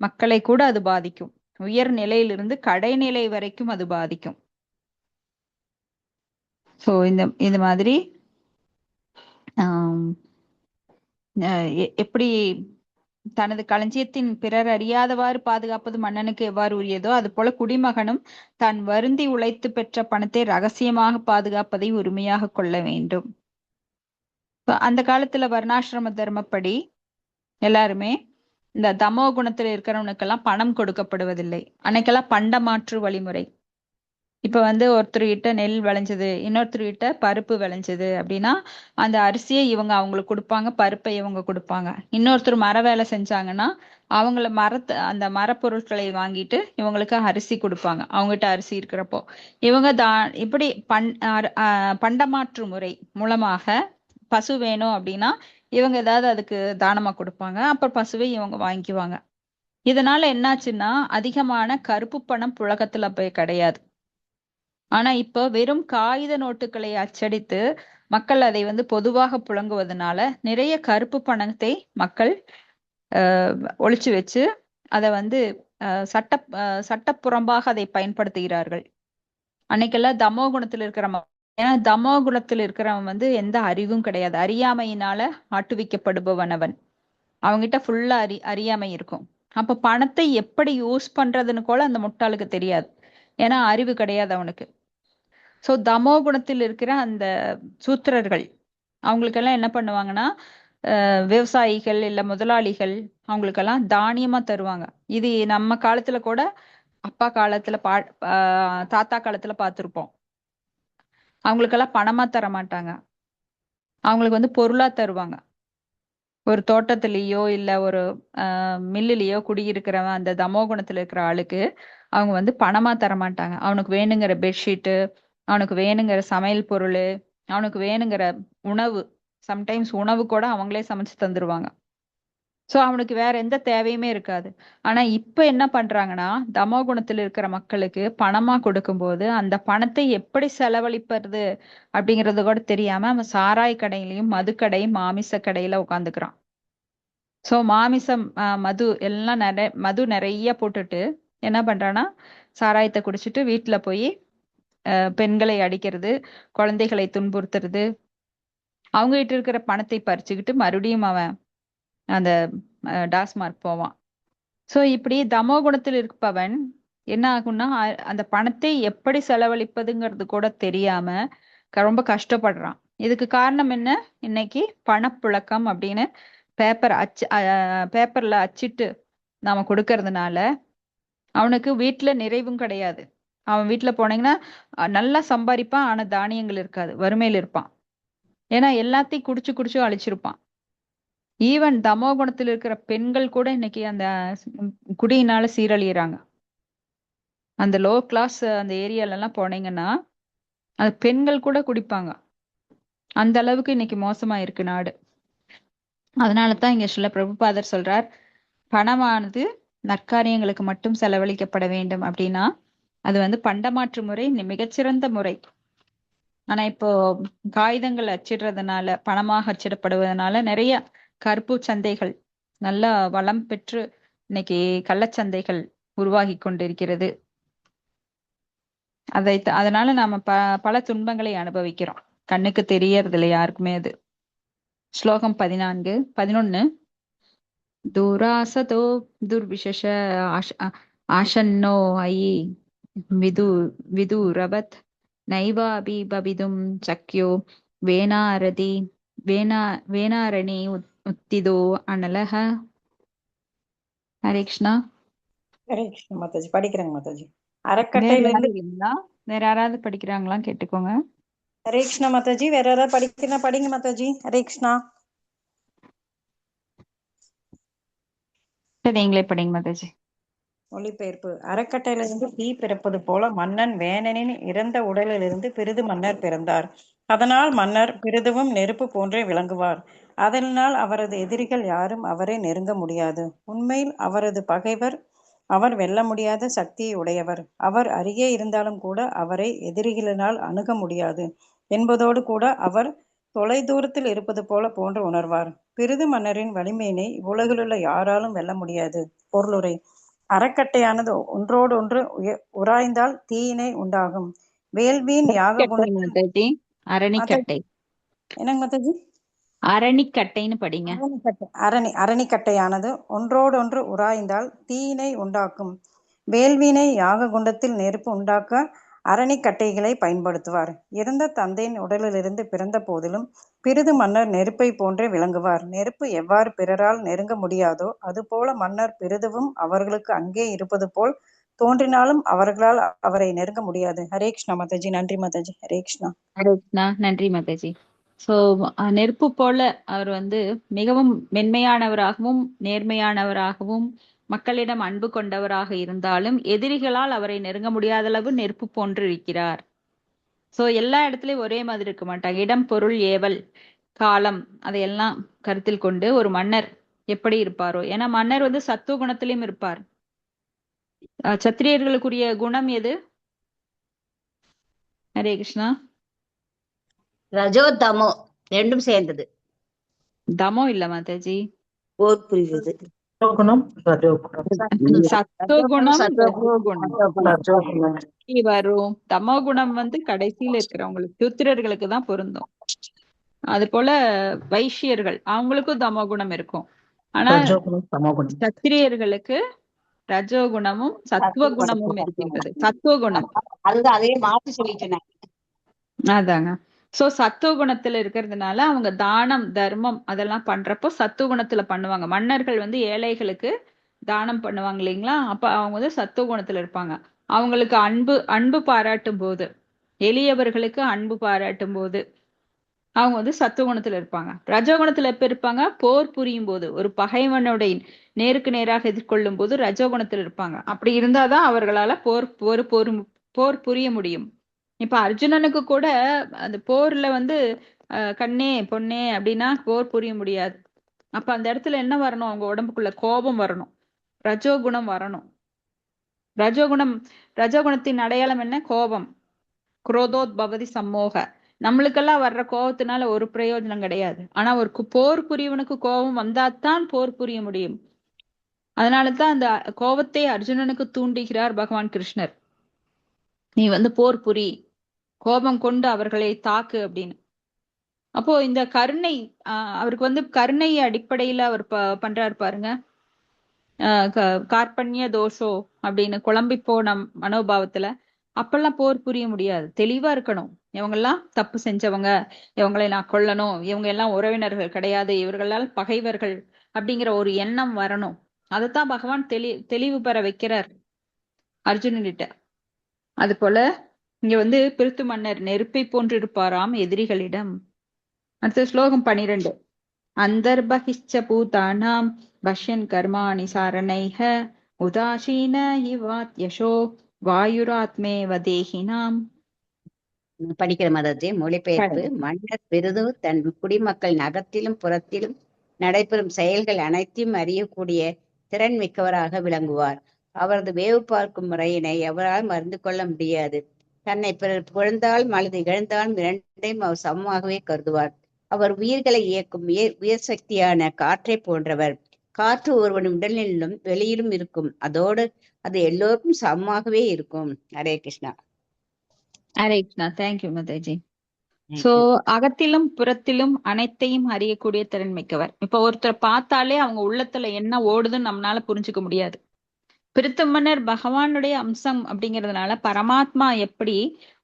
மக்களை கூட அது பாதிக்கும். உயர் நிலையிலிருந்து கடைநிலை வரைக்கும் அது பாதிக்கும். சோ இந்த மாதிரி ஆஹ் எப்படி தனது களஞ்சியத்தின் பிறர் அறியாதவாறு பாதுகாப்பது மன்னனுக்கு எவ்வாறு உரியதோ, அது போல குடிமகனும் தான் வருந்தி உழைத்து பெற்ற பணத்தை ரகசியமாக பாதுகாப்பதை உரிமையாக கொள்ள வேண்டும். அந்த காலத்துல வர்ணாசிரம தர்மப்படி எல்லாருமே இந்த தமோ குணத்துல இருக்கிறவனுக்கெல்லாம் பணம் கொடுக்கப்படுவதில்லை. அன்னைக்கெல்லாம் பண்டமாற்று வழிமுறை. இப்ப வந்து ஒருத்தர்கிட்ட நெல் விளைஞ்சது, இன்னொருத்தர்கிட்ட பருப்பு விளைஞ்சது அப்படின்னா அந்த அரிசியை இவங்க அவங்களுக்கு கொடுப்பாங்க, பருப்பை இவங்க கொடுப்பாங்க. இன்னொருத்தர் மர வேலை செஞ்சாங்கன்னா அவங்கள அந்த மரப்பொருட்களை வாங்கிட்டு இவங்களுக்கு அரிசி கொடுப்பாங்க, அவங்ககிட்ட அரிசி இருக்கிறப்போ. இவங்க இப்படி பண்டமாற்று முறை மூலமாக பசு வேணும் அப்படின்னா இவங்க ஏதாவது அதுக்கு தானமா கொடுப்பாங்க, அப்புறம் பசுவை இவங்க வாங்கிக்குவாங்க. இதனால என்னாச்சுன்னா அதிகமான கருப்பு பணம் புழக்கத்துல போய் கிடையாது. ஆனா இப்போ வெறும் காகித நோட்டுகளை அச்சடித்து மக்கள் அதை வந்து பொதுவாக புழங்குவதனால நிறைய கருப்பு பணத்தை மக்கள் ஒளிச்சு வச்சு அதை வந்து சட்டப்புறம்பாக அதை பயன்படுத்துகிறார்கள். அன்னைக்கெல்லாம் தமோ குணத்தில் இருக்கிற ஏன்னா தமோ குணத்தில் இருக்கிறவன் வந்து எந்த அறிவும் கிடையாது, அறியாமையினால ஆட்டுவிக்கப்படுபவன் அவன். அவங்கிட்ட ஃபுல்லா அறியாமை இருக்கும். அப்ப பணத்தை எப்படி யூஸ் பண்றதுன்னு கூட அந்த முட்டாளுக்கு தெரியாது, ஏன்னா அறிவு கிடையாது அவனுக்கு. சோ தமோ குணத்தில் இருக்கிற அந்த சூத்திரர்கள் அவங்களுக்கெல்லாம் என்ன பண்ணுவாங்கன்னா விவசாயிகள் இல்ல முதலாளிகள் அவங்களுக்கெல்லாம் தானியமா தருவாங்க. இது நம்ம காலத்துல கூட அப்பா காலத்துல தாத்தா காலத்துல பார்த்திருப்போம். அவங்களுக்கெல்லாம் பணமா தர மாட்டாங்க, அவங்களுக்கு வந்து பொருளா தருவாங்க. ஒரு தோட்டத்திலேயோ இல்ல ஒரு மில்லுலயோ குடியிருக்கிறவன் அந்த தமோ குணத்துல இருக்கிற ஆளுக்கு அவங்க வந்து பணமா தர மாட்டாங்க. அவனுக்கு வேணுங்கிற பெட்ஷீட்டு, அவனுக்கு வேணுங்கிற சமையல் பொருள், அவனுக்கு வேணுங்கிற உணவு, சம்டைம்ஸ் உணவு கூட அவங்களே சமைச்சு தந்துருவாங்க. சோ அவனுக்கு வேற எந்த தேவையுமே இருக்காது. ஆனா இப்ப என்ன பண்றாங்கன்னா தமோ குணத்தில் இருக்கிற மக்களுக்கு பணமா கொடுக்கும்போது அந்த பணத்தை எப்படி செலவழிப்பது அப்படிங்கறது கூட தெரியாம அவன் சாராய கடையிலயும் மதுக்கடை மாமிச கடையில உட்காந்துக்கிறான். சோ மாமிசம் மது எல்லாம் மது நிறைய போட்டுட்டு என்ன பண்றான்னா சாராயத்தை குடிச்சிட்டு வீட்டுல போய் பெண்களை அடிக்கிறது, குழந்தைகளை துன்புறுத்துறது, அவங்க கிட்ட இருக்கிற பணத்தை பறிச்சுக்கிட்டு மறுபடியும் அவன் அந்த டாஸ்மார்க் போவான். சோ இப்படி தமோ குணத்தில் இருப்பவன் என்ன ஆகும்னா அந்த பணத்தை எப்படி செலவழிப்பதுங்கிறது கூட தெரியாம ரொம்ப கஷ்டப்படுறான். இதுக்கு காரணம் என்ன? இன்னைக்கு பணப்புழக்கம் அப்படின்னு பேப்பர்ல அச்சிட்டு நாம கொடுக்கறதுனால அவனுக்கு வீட்டுல நிறைவும் கிடையாது. அவன் வீட்டுல போனீங்கன்னா நல்லா சம்பாதிப்பான், ஆனா தானியங்கள் இருக்காது, வறுமையில இருப்பான். ஏன்னா எல்லாத்தையும் குடிச்சு குடிச்சு அழிச்சிருப்பான். ஈவன் தமோ குணத்தில் இருக்கிற பெண்கள் கூட இன்னைக்கு அந்த குடியினால சீரழியறாங்க. அந்த லோ கிளாஸ் அந்த ஏரியால எல்லாம் போனீங்கன்னா அந்த பெண்கள் கூட குடிப்பாங்க. அந்த அளவுக்கு இன்னைக்கு மோசமா இருக்கு நாடு. அதனாலதான் இங்க ஸ்ரீல பிரபுபாதர் சொல்றார், பணமானது நற்காரியங்களுக்கு மட்டும் செலவழிக்கப்பட வேண்டும் அப்படின்னா அது வந்து பண்டமாற்று முறை மிகச்சிறந்த முறை. ஆனா இப்போ காகிதங்கள் அச்சிடுறதுனால, பணமாக அச்சிடப்படுவதனால நிறைய கருப்பு சந்தைகள் நல்ல வளம் பெற்று இன்னைக்கு கள்ளச்சந்தைகள் உருவாகி கொண்டிருக்கிறது. அதனால நாம பல துன்பங்களை அனுபவிக்கிறோம். கண்ணுக்கு தெரியறதில்ல யாருக்குமே அது. ஸ்லோகம் 11. दूरासतो दुर्विशेष आशन्नो अयि विदु विदुरवत् नैवापि भवितुं शक्यो वेनारति वेनारणी उत्थितो अनलः. ஹரே கிருஷ்ணா. ஹரே கிருஷ்ண மாதாஜி. படிக்கிறேங்க மாதாஜி. வேற அறக்கட்டையில யாராவது இருந்து இல்லைங்களா? வேற யாராவது படிக்கிறாங்களா கேட்டுக்கோங்க. ஹரே கிருஷ்ண மாதாஜி. வேற யாராவது படிக்கிறா படிங்க மாதாஜி. ஹரே கிருஷ்ணா. சரி, நீங்களே படிங்க மாதாஜி. மொழிபெயர்ப்பு. அறக்கட்டையிலிருந்து தீ பிறப்பது போல மன்னன் வேணனின் இறந்த உடலிலிருந்து பிறிது மன்னர் பிறந்தார். அதனால் மன்னர் பிறிதுவும் நெருப்பு போன்றே விளங்குவார். அதனால் அவரது எதிரிகள் யாரும் அவரை நெருங்க முடியாது. உண்மையில் அவரது பகைவர். அவர் வெல்ல முடியாத சக்தியை உடையவர். அவர் அருகே இருந்தாலும் கூட அவரை எதிரிகளினால் அணுக முடியாது என்பதோடு கூட அவர் தொலை தூரத்தில் இருப்பது போன்று உணர்வார். பிறிது மன்னரின் வலிமையினை உலகிலுள்ள யாராலும் வெல்ல முடியாது. பொருளுரை. அறக்கட்டையானது ஒன்றோடு ஒன்று உராய்ந்தால் தீயினை உண்டாகும். வேள்வியின் யாக மாதாஜி, அரணிக்கட்டை. என்னங்க மாதாஜி? அரணிக்கட்டைன்னு படிங்க. அரணிக்கட்டையானது ஒன்றோடொன்று உராய்ந்தால் தீயினை உண்டாக்கும். வேள்வினை யாக குண்டத்தில் நெருப்பு உண்டாக்க அரணிக்கட்டைகளை பயன்படுத்துவார். இறந்த தந்தையின் உடலிலிருந்து பிறந்த போதிலும் பிறிது மன்னர் நெருப்பை போன்றே விளங்குவார். நெருப்பு எவ்வாறு பிறரால் நெருங்க முடியாதோ அதுபோல மன்னர் பிறிதுவும் அவர்களுக்கு அங்கே இருப்பது போல் தோன்றினாலும் அவர்களால் அவரை நெருங்க முடியாது. ஹரே கிருஷ்ணா மாதாஜி. நன்றி மாதாஜி. ஹரே கிருஷ்ணா. ஹரே கிருஷ்ணா. நன்றி மாதாஜி. சோ நெருப்பு போல அவர் மிகவும் மென்மையானவராகவும் நேர்மையானவராகவும் மக்களிடம் அன்பு கொண்டவராக இருந்தாலும் எதிரிகளால் அவரை நெருங்க முடியாத அளவு நெருப்பு போன்று இருக்கிறார். சோ எல்லா இடத்துலயும் ஒரே மாதிரி இருக்க மாட்டாங்க. இடம், பொருள், ஏவல், காலம் அதையெல்லாம் கருத்தில் கொண்டு ஒரு மன்னர் எப்படி இருப்பாரோ, ஏன்னா மன்னர் சத்துவ குணத்திலும் இருப்பார். சத்திரியர்களுக்குரிய குணம் எது? ஹரே கிருஷ்ணா. ரஜோ தமோ ரெண்டும் சேர்ந்தது. தமோ இல்ல மாதாஜி, போர் புரிவது. சத்துவகுணம் ரஜோகுணம் வரும். தமோ குணம் கடைசியில இருக்கிறவங்களுக்கு, சூத்திரர்களுக்கு தான் பொருந்தும். அது போல வைஷ்யர்கள் அவங்களுக்கும் தமோ குணம் இருக்கும். ஆனா சத்திரியர்களுக்கு ரஜோகுணமும் சத்துவ குணமும் இருக்கின்றது. சத்துவ குணம் அதே மாற்றி சொல்லிட்டேன். அதாங்க. சோ சத்துவ குணத்துல இருக்கிறதுனால அவங்க தானம், தர்மம் அதெல்லாம் பண்றப்போ சத்துவ குணத்துல பண்ணுவாங்க. மன்னர்கள் ஏழைகளுக்கு தானம் பண்ணுவாங்க இல்லைங்களா? அப்ப அவங்க சத்துவ குணத்துல இருப்பாங்க. அவங்களுக்கு அன்பு பாராட்டும் போது, எளியவர்களுக்கு அன்பு பாராட்டும் போது அவங்க சத்துவ குணத்துல இருப்பாங்க. ரஜோகுணத்துல எப்ப இருப்பாங்க? போர் புரியும் போது, ஒரு பகைவனுடைய நேருக்கு நேராக எதிர்கொள்ளும் போது ரஜோகுணத்துல இருப்பாங்க. அப்படி இருந்தாதான் அவர்களால போர் புரிய முடியும். இப்ப அர்ஜுனனுக்கு கூட அந்த போர்ல கண்ணே பொண்ணே அப்படின்னா போர் புரிய முடியாது. அப்ப அந்த இடத்துல என்ன வரணும்? அவங்க உடம்புக்குள்ள கோபம் வரணும், ரஜோகுணம் வரணும். ரஜோகுணத்தின் அடையாளம் என்ன? கோபம். குரோதோத் பவதி சம்மோக. நம்மளுக்கெல்லாம் வர்ற கோபத்தினால ஒரு பிரயோஜனம் கிடையாது. ஆனா ஒரு போர் புரியவனுக்கு கோபம் வந்தாத்தான் போர் புரிய முடியும். அதனாலதான் அந்த கோபத்தை அர்ஜுனனுக்கு தூண்டுகிறார் பகவான் கிருஷ்ணர். நீ போர் புரி, கோபம் கொண்டு அவர்களை தாக்கு அப்படின்னு. அப்போ இந்த கருணை, அவருக்கு கருணை அடிப்படையில அவர் பண்றாரு பாருங்க. கார்பண்ய தோஷோ அப்படின்னு குழம்பி போன மனோபாவத்துல அப்பெல்லாம் போர் புரிய முடியாது. தெளிவா இருக்கணும். இவங்கெல்லாம் தப்பு செஞ்சவங்க, இவங்களை நான் கொல்லணும், இவங்க எல்லாம் உறவினர்கள் கிடையாது, இவர்களால் பகைவர்கள் அப்படிங்கிற ஒரு எண்ணம் வரணும். அதைத்தான் பகவான் தெளிவு பெற வைக்கிறார் அர்ஜுனன்கிட்ட. அது போல இங்க பிருத்து மன்னர் நெருப்பை போன்றிருப்பாராம் எதிரிகளிடம். அடுத்த ஸ்லோகம் 12. அந்தர்பகிஷ்ச பூதானாம் பஷ்யன் கர்மாணி சாரணைஹ உதாசீன இவாத்யசோ வாயுராத்மேவ தேகினாம். படிக்கிற மாதாஜி. மொழிபெயர்ப்பு. மன்னர் பெரிது தன் குடிமக்கள் நகத்திலும் புறத்திலும் நடைபெறும் செயல்கள் அனைத்தையும் அறியக்கூடிய திறன் மிக்கவராக விளங்குவார். அவரது வேவு பார்க்கும் முறையினை எவரால் மறந்து கொள்ள முடியாது. தன்னை பிறர் புகழ்ந்தாலும் அல்லது இகழ்ந்தாலும் இரண்டையும் அவர் சமமாகவே கருதுவார். அவர் உயிர்களை இயக்கும் உயர் சக்தியான காற்றை போன்றவர். காற்று ஒருவன் உடலிலும் வெளியிலும் இருக்கும். அதோடு அது எல்லோருக்கும் சமமாகவே இருக்கும். ஹரே கிருஷ்ணா. ஹரே கிருஷ்ணா. தேங்க்யூ மாதாஜி. So thank you. அகத்திலும் புறத்திலும் அனைத்தையும் அறியக்கூடிய திறன் மிக்கவர். இப்ப ஒருத்தரை பார்த்தாலே அவங்க உள்ளத்துல என்ன ஓடுதுன்னு நம்மளால புரிஞ்சுக்க முடியாது. பிருத்துமன்னர் பகவானுடைய அம்சம் அப்படிங்கிறதுனால பரமாத்மா எப்படி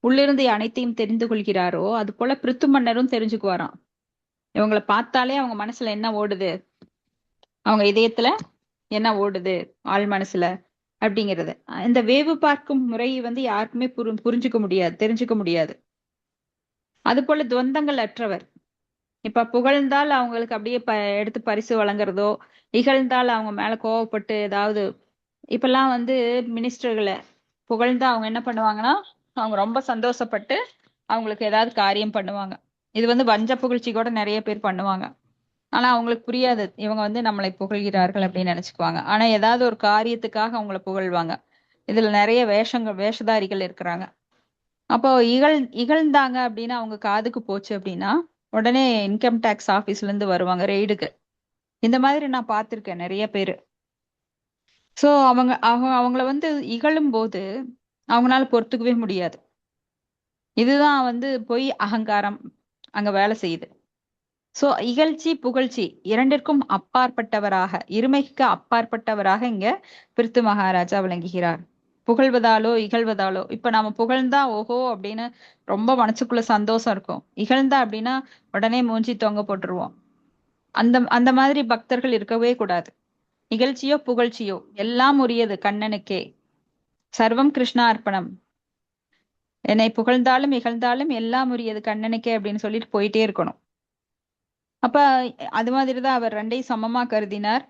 உள்ளிருந்து அனைத்தையும் தெரிந்து கொள்கிறாரோ அது போல பிருத்துமன்னரும் தெரிஞ்சுக்குவாராம். இவங்களை பார்த்தாலே அவங்க மனசுல என்ன ஓடுது, அவங்க இதயத்துல என்ன ஓடுது ஆள் மனசுல அப்படிங்கிறது. இந்த வேவு பார்க்கும் முறை வந்து யாருக்குமே புரிஞ்சுக்க முடியாது, தெரிஞ்சுக்க முடியாது. அது போல துவந்தங்கள் அற்றவர். இப்ப புகழ்ந்தால் அவங்களுக்கு அப்படியே எடுத்து பரிசு வழங்குறதோ, இகழ்ந்தால் அவங்க மேல கோவப்பட்டு ஏதாவது, இப்பெல்லாம் வந்து மினிஸ்டர்களை புகழ்ந்தா அவங்க என்ன பண்ணுவாங்கன்னா அவங்க ரொம்ப சந்தோஷப்பட்டு அவங்களுக்கு ஏதாவது காரியம் பண்ணுவாங்க. இது வந்து வஞ்ச புகழ்ச்சி கூட நிறைய பேர் பண்ணுவாங்க. ஆனா அவங்களுக்கு புரியாது இவங்க வந்து நம்மளை புகழ்கிறார்கள் அப்படின்னு நினைச்சுக்குவாங்க. ஆனா ஏதாவது ஒரு காரியத்துக்காக அவங்கள புகழ்வாங்க. இதுல நிறைய வேஷதாரிகள் இருக்கிறாங்க. அப்போ இகழ்ந்தாங்க அப்படின்னா அவங்க காதுக்கு போச்சு அப்படின்னா உடனே இன்கம் டேக்ஸ் ஆபீஸ்ல இருந்து வருவாங்க ரெய்டுக்கு. இந்த மாதிரி நான் பார்த்திருக்கேன் நிறைய பேரு. சோ அவங்கள வந்து இகழும் போது அவங்களால பொறுத்துக்கவே முடியாது. இதுதான் வந்து பொய் அகங்காரம் அங்க வேலை செய்யுது. சோ இகழ்ச்சி புகழ்ச்சி இரண்டிற்கும் அப்பாற்பட்டவராக, இருமைக்கு அப்பாற்பட்டவராக இங்க பிருத்து மகாராஜா விளங்குகிறார். புகழ்வதாலோ இகழ்வதாலோ, இப்ப நாம புகழ்ந்தா ஓஹோ அப்படின்னு ரொம்ப மனசுக்குள்ள சந்தோஷம் இருக்கும். இகழ்ந்தா அப்படின்னா உடனே மூஞ்சி தொங்க போட்டுருவோம். அந்த அந்த மாதிரி பக்தர்கள் இருக்கவே கூடாது. இகழ்ச்சியோ புகழ்ச்சியோ எல்லாம் உரியது கண்ணனுக்கே. சர்வம் கிருஷ்ணா அர்ப்பணம். என்னை புகழ்ந்தாலும் இகழ்ந்தாலும் எல்லாம் உரியது கண்ணனுக்கே அப்படின்னு சொல்லிட்டு போயிட்டே இருக்கணும். அப்ப அது மாதிரிதான் அவர் ரெண்டையும் சமமா கருதினார்.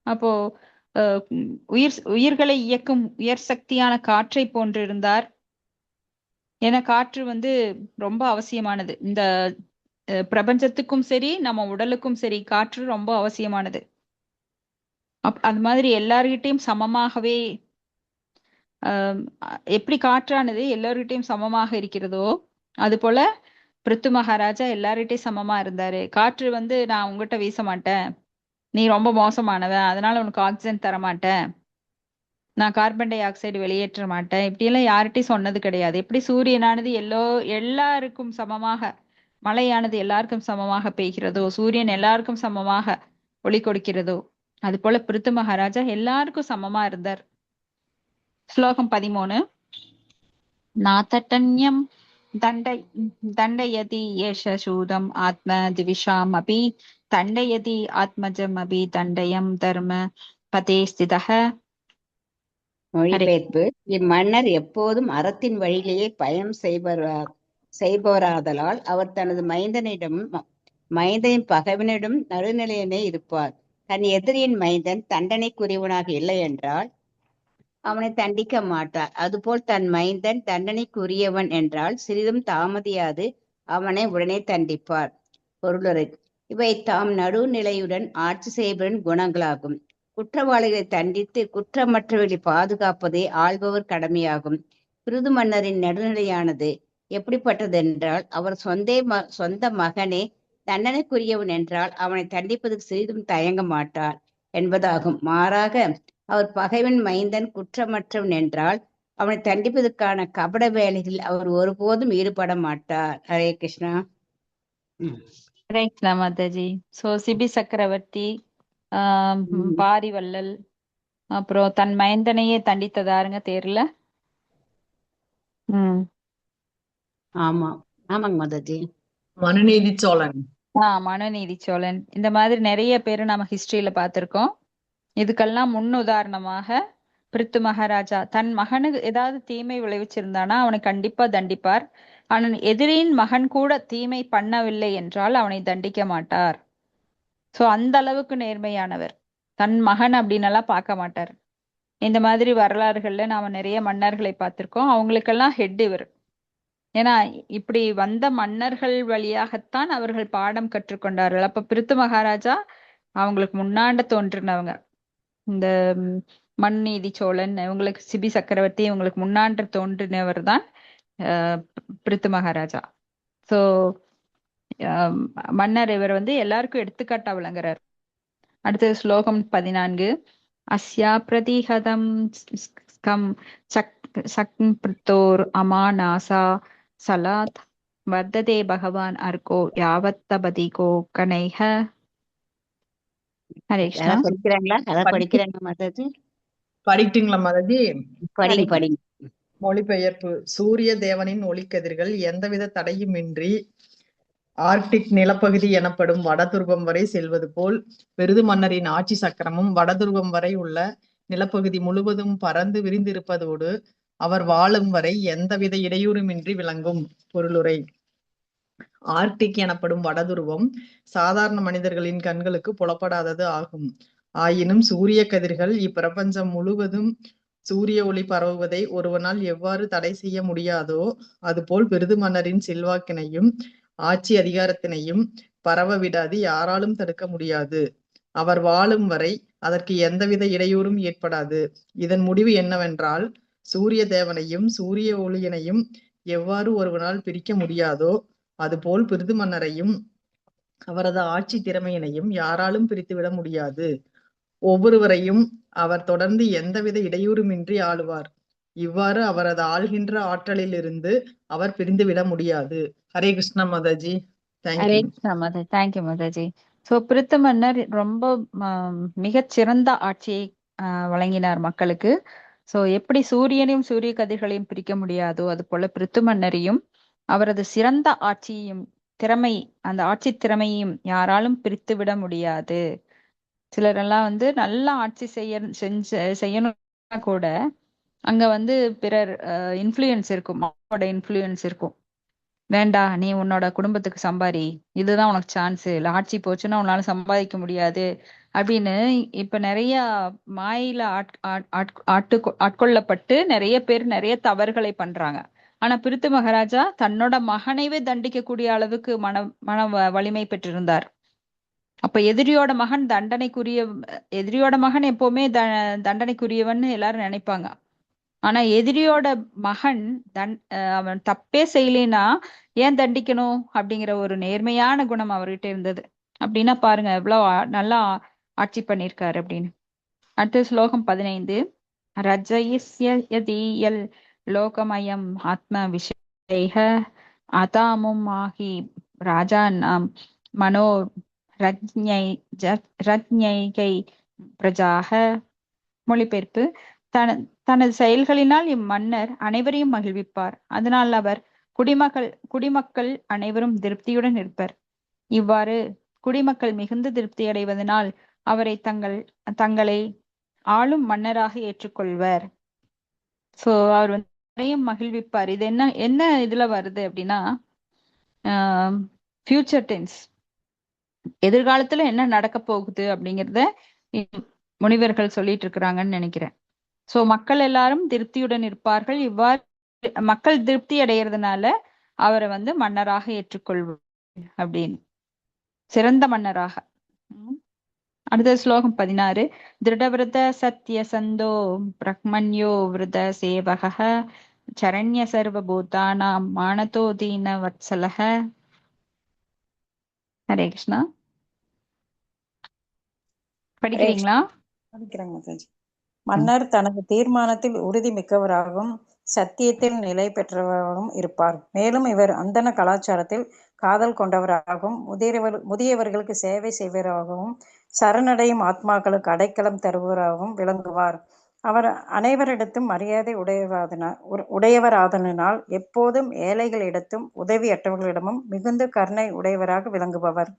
அப்போ உயிர்களை இயக்கும் உயர் சக்தியான காற்றை போன்றிருந்தார். ஏன்னா காற்று வந்து ரொம்ப அவசியமானது. இந்த பிரபஞ்சத்துக்கும் சரி நம்ம உடலுக்கும் சரி காற்று ரொம்ப அவசியமானது. அது மாதிரி எல்லார்கிட்டையும் சமமாகவே எப்படி காற்றானது எல்லார்கிட்டையும் சமமாக இருக்கிறதோ அது போல பிருத்து மகாராஜா எல்லார்கிட்டையும் சமமா இருந்தாரு. காற்று வந்து நான் உங்ககிட்ட வீச மாட்டேன், நீ ரொம்ப மோசமானவன் அதனால உனக்கு ஆக்சிஜன் தர மாட்டேன், நான் கார்பன் டை ஆக்சைடு வெளியேற்ற மாட்டேன், இப்படியெல்லாம் யார்கிட்டையும் சொன்னது கிடையாது. எப்படி சூரியனானது எல்லாருக்கும் சமமாக, மழையானது எல்லாருக்கும் சமமாக பெய்கிறதோ, சூரியன் எல்லாருக்கும் சமமாக ஒளி கொடுக்கிறதோ, அது போல பிருத்து மகாராஜா எல்லாருக்கும் சமமா இருந்தார். ஸ்லோகம் 13. நாதட்டன்யம் தண்டயதி ஏஷ சூதம் ஆத்ம திவிஷாம் அபி தண்டயதி ஆத்மஜம் அபி தண்டயம் தர்ம பதே ஸ்திதஹ. மொழிபெயர்ப்பு. இம்மன்னர் எப்போதும் அறத்தின் வழியிலேயே பயணம் செய்பவராதலால் அவர் தனது மைந்தனின் பகைவனிடம் நடுநிலையிலே இருப்பார். தன் எதிரியின் மைந்தன் தண்டனைக்குரியவனாக இல்லை என்றால் அவனை தண்டிக்க மாட்டார். அதுபோல் தன் மைந்தன் தண்டனைக்குரியவன் என்றால் சிறிதும் தாமதியாது அவனை உடனே தண்டிப்பார். பொருளுரை. இவை தாம் நடுநிலையுடன் ஆட்சி செய்பவரின் குணங்களாகும். குற்றவாளிகளை தண்டித்து குற்றமற்றவர்களை பாதுகாப்பதே ஆள்பவர் கடமையாகும். பிருது மன்னரின் நடுநிலையானது எப்படிப்பட்டதென்றால் அவர் சொந்த மகனே தண்டனைக்குரியவன் என்றால் அவனை தண்டிப்பதற்கு சிறிதும் தயங்க மாட்டார் என்பதாகும். மாறாக அவர் பகைவன் மைந்தன் குற்றமற்றவன் என்றால் அவனை தண்டிப்பதற்கான கபட வேலைகளில் அவர் ஒருபோதும் ஈடுபட மாட்டார். ஹரே கிருஷ்ணா. ஹரே கிருஷ்ணா மாதாஜி. சோ சிபி சக்கரவர்த்தி, பாரிவள்ளல், அப்புறம் தன் மைந்தனையே தண்டித்ததாருங்க தேர்ல. ஆமா ஆமாங்க மாதாஜி. மனுநீதி சோழன். மனுநீதி சோழன். இந்த மாதிரி நிறைய பேரு நம்ம ஹிஸ்டரியில பார்த்திருக்கோம். இதுக்கெல்லாம் முன் உதாரணமாக பிருத்து மகாராஜா தன் மகனுக்கு ஏதாவது தீமை விளைவிச்சிருந்தானா அவனை கண்டிப்பா தண்டிப்பார். ஆனால் எதிரியின் மகன் கூட தீமை பண்ணவில்லை என்றால் அவனை தண்டிக்க மாட்டார். சோ அந்த அளவுக்கு நேர்மையானவர். தன் மகன் அப்படின்னு எல்லாம் பார்க்க மாட்டார். இந்த மாதிரி வரலாறுகள்ல நாம நிறைய மன்னர்களை பார்த்திருக்கோம். அவங்களுக்கெல்லாம் ஹெட் இவர். ஏன்னா இப்படி வந்த மன்னர்கள் வழியாகத்தான் அவர்கள் பாடம் கற்றுக்கொண்டார்கள். அப்ப பிருத்து மகாராஜா அவங்களுக்கு முன்னாண்ட தோன்றினவங்க. இந்த மனுநீதி சோழன் இவங்களுக்கு, சிபி சக்கரவர்த்தி இவங்களுக்கு முன்னாண்டு தோன்றினவர் தான் பிருத்து மகாராஜா. சோ மன்னர் இவர் வந்து எல்லாருக்கும் எடுத்துக்காட்டா விளங்குறார். அடுத்தது ஸ்லோகம் 14. அஸ்யா பிரதிஹதம் ஸ்கம் சக்பிருத்தோர் அமாநாசா சலாத் வர்ததே பகவான் அர்கோ யாவத்தபதிகோ கணைஹ. ஹரே கிருஷ்ணா. யாராவது படிக்கிறாங்களா? யாராவது படி- படிக்கிறாங்க மாதாஜி? படிக்கட்டுங்களா மாதாஜி? படிங்க படிங்க. மொழிபெயர்ப்பு. சூரிய தேவனின் ஒளிக்கதிர்கள் எந்தவித தடையுமின்றி ஆர்க்டிக் நிலப்பகுதி எனப்படும் வடதுருவம் வரை செல்வது போல் பெருது மன்னரின் ஆட்சி சக்கரமும் வடதுருவம் வரை உள்ள நிலப்பகுதி முழுவதும் பறந்து விரிந்திருப்பதோடு அவர் வாழும் வரை எந்தவித இடையூறுமின்றி விளங்கும். பொருளுரை. ஆர்க்டிக் எனப்படும் வடதுருவம் சாதாரண மனிதர்களின் கண்களுக்கு புலப்படாதது ஆகும். ஆயினும் சூரிய கதிர்கள் இப்பிரபஞ்சம் முழுவதும் சூரிய ஒளி பரவுவதை ஒருவனால் எவ்வாறு தடை செய்ய முடியாதோ அதுபோல் பெருது மன்னரின் செல்வாக்கினையும் ஆட்சி அதிகாரத்தினையும் பரவ விடாது யாராலும் தடுக்க முடியாது. அவர் வாழும் வரை அதற்கு எந்தவித இடையூறும் ஏற்படாது. இதன் முடிவு என்னவென்றால், சூரிய தேவனையும் சூரிய ஒளியினையும் எவ்வாறு ஒருவனால் பிரிக்க முடியாதோ அதுபோல் பிருது மன்னரையும் அவரது ஆட்சி திறமையினையும் யாராலும் பிரித்துவிட முடியாது. ஒவ்வொருவரையும் அவர் தொடர்ந்து எந்தவித இடையூறுமின்றி ஆளுவார். இவ்வாறு அவரது ஆள்கின்ற ஆற்றலிலிருந்து அவர் பிரிந்துவிட முடியாது. ஹரே கிருஷ்ணா மாதாஜி. ஹரே தேங்க்யூ. கிருஷ்ணா மாதாஜி. தேங்க்யூ மாதாஜி. ஸோ பிருத்து மன்னர் ரொம்ப மிகச்சிறந்த ஆட்சியை வழங்கினார் மக்களுக்கு. ஸோ எப்படி சூரியனையும் சூரிய கதிர்களையும் பிரிக்க முடியாதோ அது போல பிருத்து மன்னரையும் அவரது சிறந்த ஆட்சியையும் திறமை அந்த ஆட்சி திறமையும் யாராலும் பிரித்து விட முடியாது. சிலரெல்லாம் நல்ல ஆட்சி செய்யணும்னா கூட அங்க பிறர் இன்ஃப்ளூயன்ஸ் இருக்கும், இன்ஃப்ளூயன்ஸ் இருக்கும். வேண்டா, நீ உன்னோட குடும்பத்துக்கு சம்பாரி, இதுதான் உனக்கு சான்ஸ், இல்ல ஆட்சி போச்சுன்னா உன்னால சம்பாதிக்க முடியாது அப்படின்னு இப்ப நிறைய மாயில ஆட்கொள்ளப்பட்டு நிறைய பேர் நிறைய தவறுகளை பண்றாங்க. ஆனா பிருத்து மகாராஜா தன்னோட மகனைவே தண்டிக்கக்கூடிய அளவுக்கு மன வலிமை பெற்றிருந்தார். அப்ப எதிரியோட மகன் எப்பவுமே தண்டனைக்குரியவன்னு எல்லாரும் நினைப்பாங்க. ஆனா எதிரியோட மகன் அவன் தப்பே செய்யலைன்னா ஏன் தண்டிக்கணும் அப்படிங்கிற ஒரு நேர்மையான குணம் அவர்கிட்ட இருந்தது. அப்படின்னா பாருங்க எவ்வளவு நல்லா ஆட்சி பண்ணிருக்காரு அப்படின்னு. அடுத்த ஸ்லோகம் 15. ரஜயிஸ்யதீயல் லோகமயம் ஆத்ம விஷய அதாமும் ஆகி ராஜானாம் மனோ ரஜ்ஞை பிரஜாக. மொழிபெயர்ப்பு. தனது செயல்களினால் இம்மன்னர் அனைவரையும் மகிழ்விப்பார். அதனால் அவர் குடிமக்கள் அனைவரும் திருப்தியுடன் இருப்பர். இவ்வாறு குடிமக்கள் மிகுந்த திருப்தி அடைவதனால் அவரை தங்களை ஆளும் மன்னராக ஏற்றுக்கொள்வர். சோ அவர் அனைவரையும் மகிழ்விப்பார். இது என்ன இதுல வருது அப்படின்னா ஃபியூச்சர் டென்ஸ், எதிர்காலத்துல என்ன நடக்க போகுது அப்படிங்கறத முனிவர்கள் சொல்லிட்டு இருக்கிறாங்கன்னு நினைக்கிறேன். சோ மக்கள் எல்லாரும் திருப்தியுடன் இருப்பார்கள். இவ்வாறு மக்கள் திருப்தி அடைகிறதுனால அவரை மன்னராக ஏற்றுக்கொள்வார் அப்படின்னு, சிறந்த மன்னராக. அடுத்த ஸ்லோகம் 16. திருடவிரத சத்ய சந்தோ பிரக்மண்யோ விரத சேவக சரண்ய சர்வ பூதானாம் மானதோ தீன வத்சலக. ஹரே கிருஷ்ணா. படிக்கிறீங்களா? படிக்கிறேங்க மாதாஜி. மன்னர் தனது தீர்மானத்தில் உறுதி மிக்கவராகவும் சத்தியத்தில் நிலை பெற்றவராகவும் இருப்பார். மேலும் இவர் அந்தன கலாச்சாரத்தில் காதல் கொண்டவராகவும் முதியவர்களுக்கு சேவை செய்வராகவும் சரணடையும் ஆத்மாக்களுக்கு அடைக்கலம் தருவராகவும் விளங்குவார். அவர் அனைவரிடத்தும் மரியாதை உடையவராதலினால் எப்போதும் ஏழைகளிடத்தும் உதவியற்றவர்களிடமும் மிகுந்த கருணை உடையவராக விளங்குபவர்.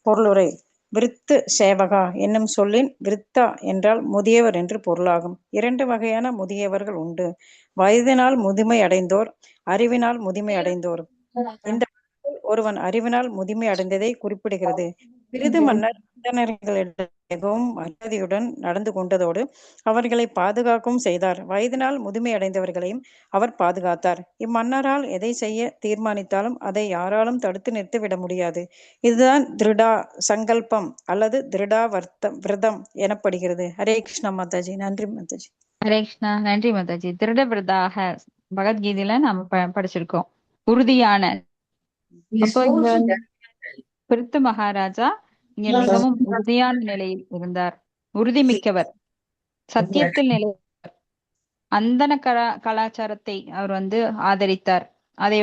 பொருளுரை. விருத்து சேவகா என்னும் சொல்லின் விருத்தா என்றால் முதியவர் என்று பொருளாகும். 2 வகையான முதியவர்கள் உண்டு. வயதினால் முதுமை அடைந்தோர், அறிவினால் முதுமை அடைந்தோர். இந்த ஒருவன் அறிவினால் முதுமை அடைந்ததை குறிப்பிடுகிறது. பிருது மன்னர் அந்தணர்களிடம் மிகவும் மரியாதையுடன் நடந்து கொண்டதோடு அவர்களை பாதுகாக்கவும் செய்தார். வயதினால் முதுமை அடைந்தவர்களையும் அவர் பாதுகாத்தார். இம்மன்னரால் எதை செய்ய தீர்மானித்தாலும் அதை யாராலும் தடுத்து நிறுத்திவிட முடியாது. இதுதான் திருடா சங்கல்பம் அல்லது திருடா விரதம் எனப்படுகிறது. ஹரே கிருஷ்ணா மாதாஜி. நன்றி மாதாஜி. ஹரே கிருஷ்ணா. நன்றி மாதாஜி. திருட விரதாக பகவத்கீதையில நாம படிச்சிருக்கோம், உறுதியான. அப்போ இந்த பிருத்து மகாராஜா இங்க மிகவும் உறுதியான நிலையில் இருந்தார். உறுதிமிக்கவர், சத்தியத்தில் நிலை. அந்தன கலாச்சாரத்தை அவர் ஆதரித்தார். அதை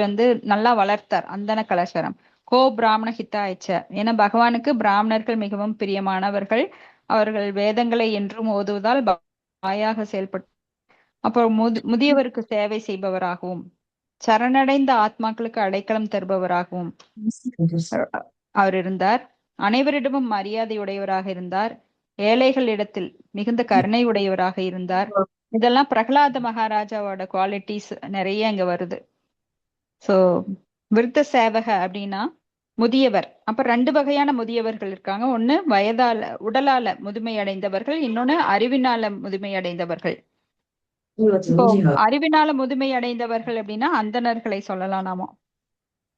நல்லா வளர்த்தார். அந்தன கலாச்சாரம் கோ பிராமண ஹிதாய்ச்ச. ஏன்னா பகவானுக்கு பிராமணர்கள் மிகவும் பிரியமானவர்கள். அவர்கள் வேதங்களை என்றும் ஓதுவதால் வாயாக செயல்பட்டு, அப்புறம் முதியவருக்கு சேவை செய்பவராகவும், சரணடைந்த ஆத்மாக்களுக்கு அடைக்கலம் தருபவராகவும் அவர் இருந்தார். அனைவரிடமும் மரியாதையுடையவராக இருந்தார். ஏழைகளிடத்தில் மிகுந்த கருணை உடையவராக இருந்தார். இதெல்லாம் பிரகலாத மகாராஜாவோட குவாலிட்டிஸ் நிறைய இங்க வருது. சோ விருத்த சேவக அப்படின்னா முதியவர். அப்ப 2 வகையான முதியவர்கள் இருக்காங்க. ஒண்ணு உடலால முதுமை அடைந்தவர்கள், இன்னொன்னு அறிவினால முதுமை அடைந்தவர்கள். இப்போ அறிவினால முதுமை அடைந்தவர்கள் அப்படின்னா அந்தணர்களை சொல்லலாம் நாம.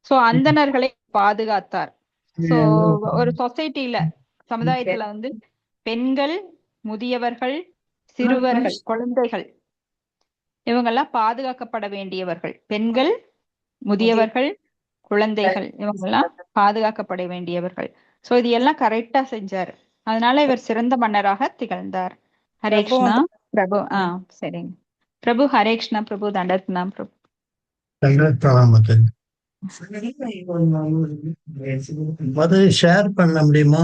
சோ அந்தணர்களை பாதுகாத்தார். சோ ஒரு சொசைட்டில, சமுதாயத்துல பெண்கள், முதியவர்கள், சிறுவர்கள், குழந்தைகள் இவங்கெல்லாம் பாதுகாக்கப்பட வேண்டியவர்கள். பெண்கள், முதியவர்கள், குழந்தைகள் இவங்கெல்லாம் பாதுகாக்கப்பட வேண்டியவர்கள். சோ இது எல்லாம் கரெக்டா செஞ்சாரு. அதனால இவர் சிறந்த மன்னராக திகழ்ந்தார். ஹரே கிருஷ்ணா பிரபு. சரிங்க பிரபு. ஹரே கிருஷ்ணா பிரபு. தண்டத்னாம் பிரபு. அது ஷேர் பண்ண முடியுமா?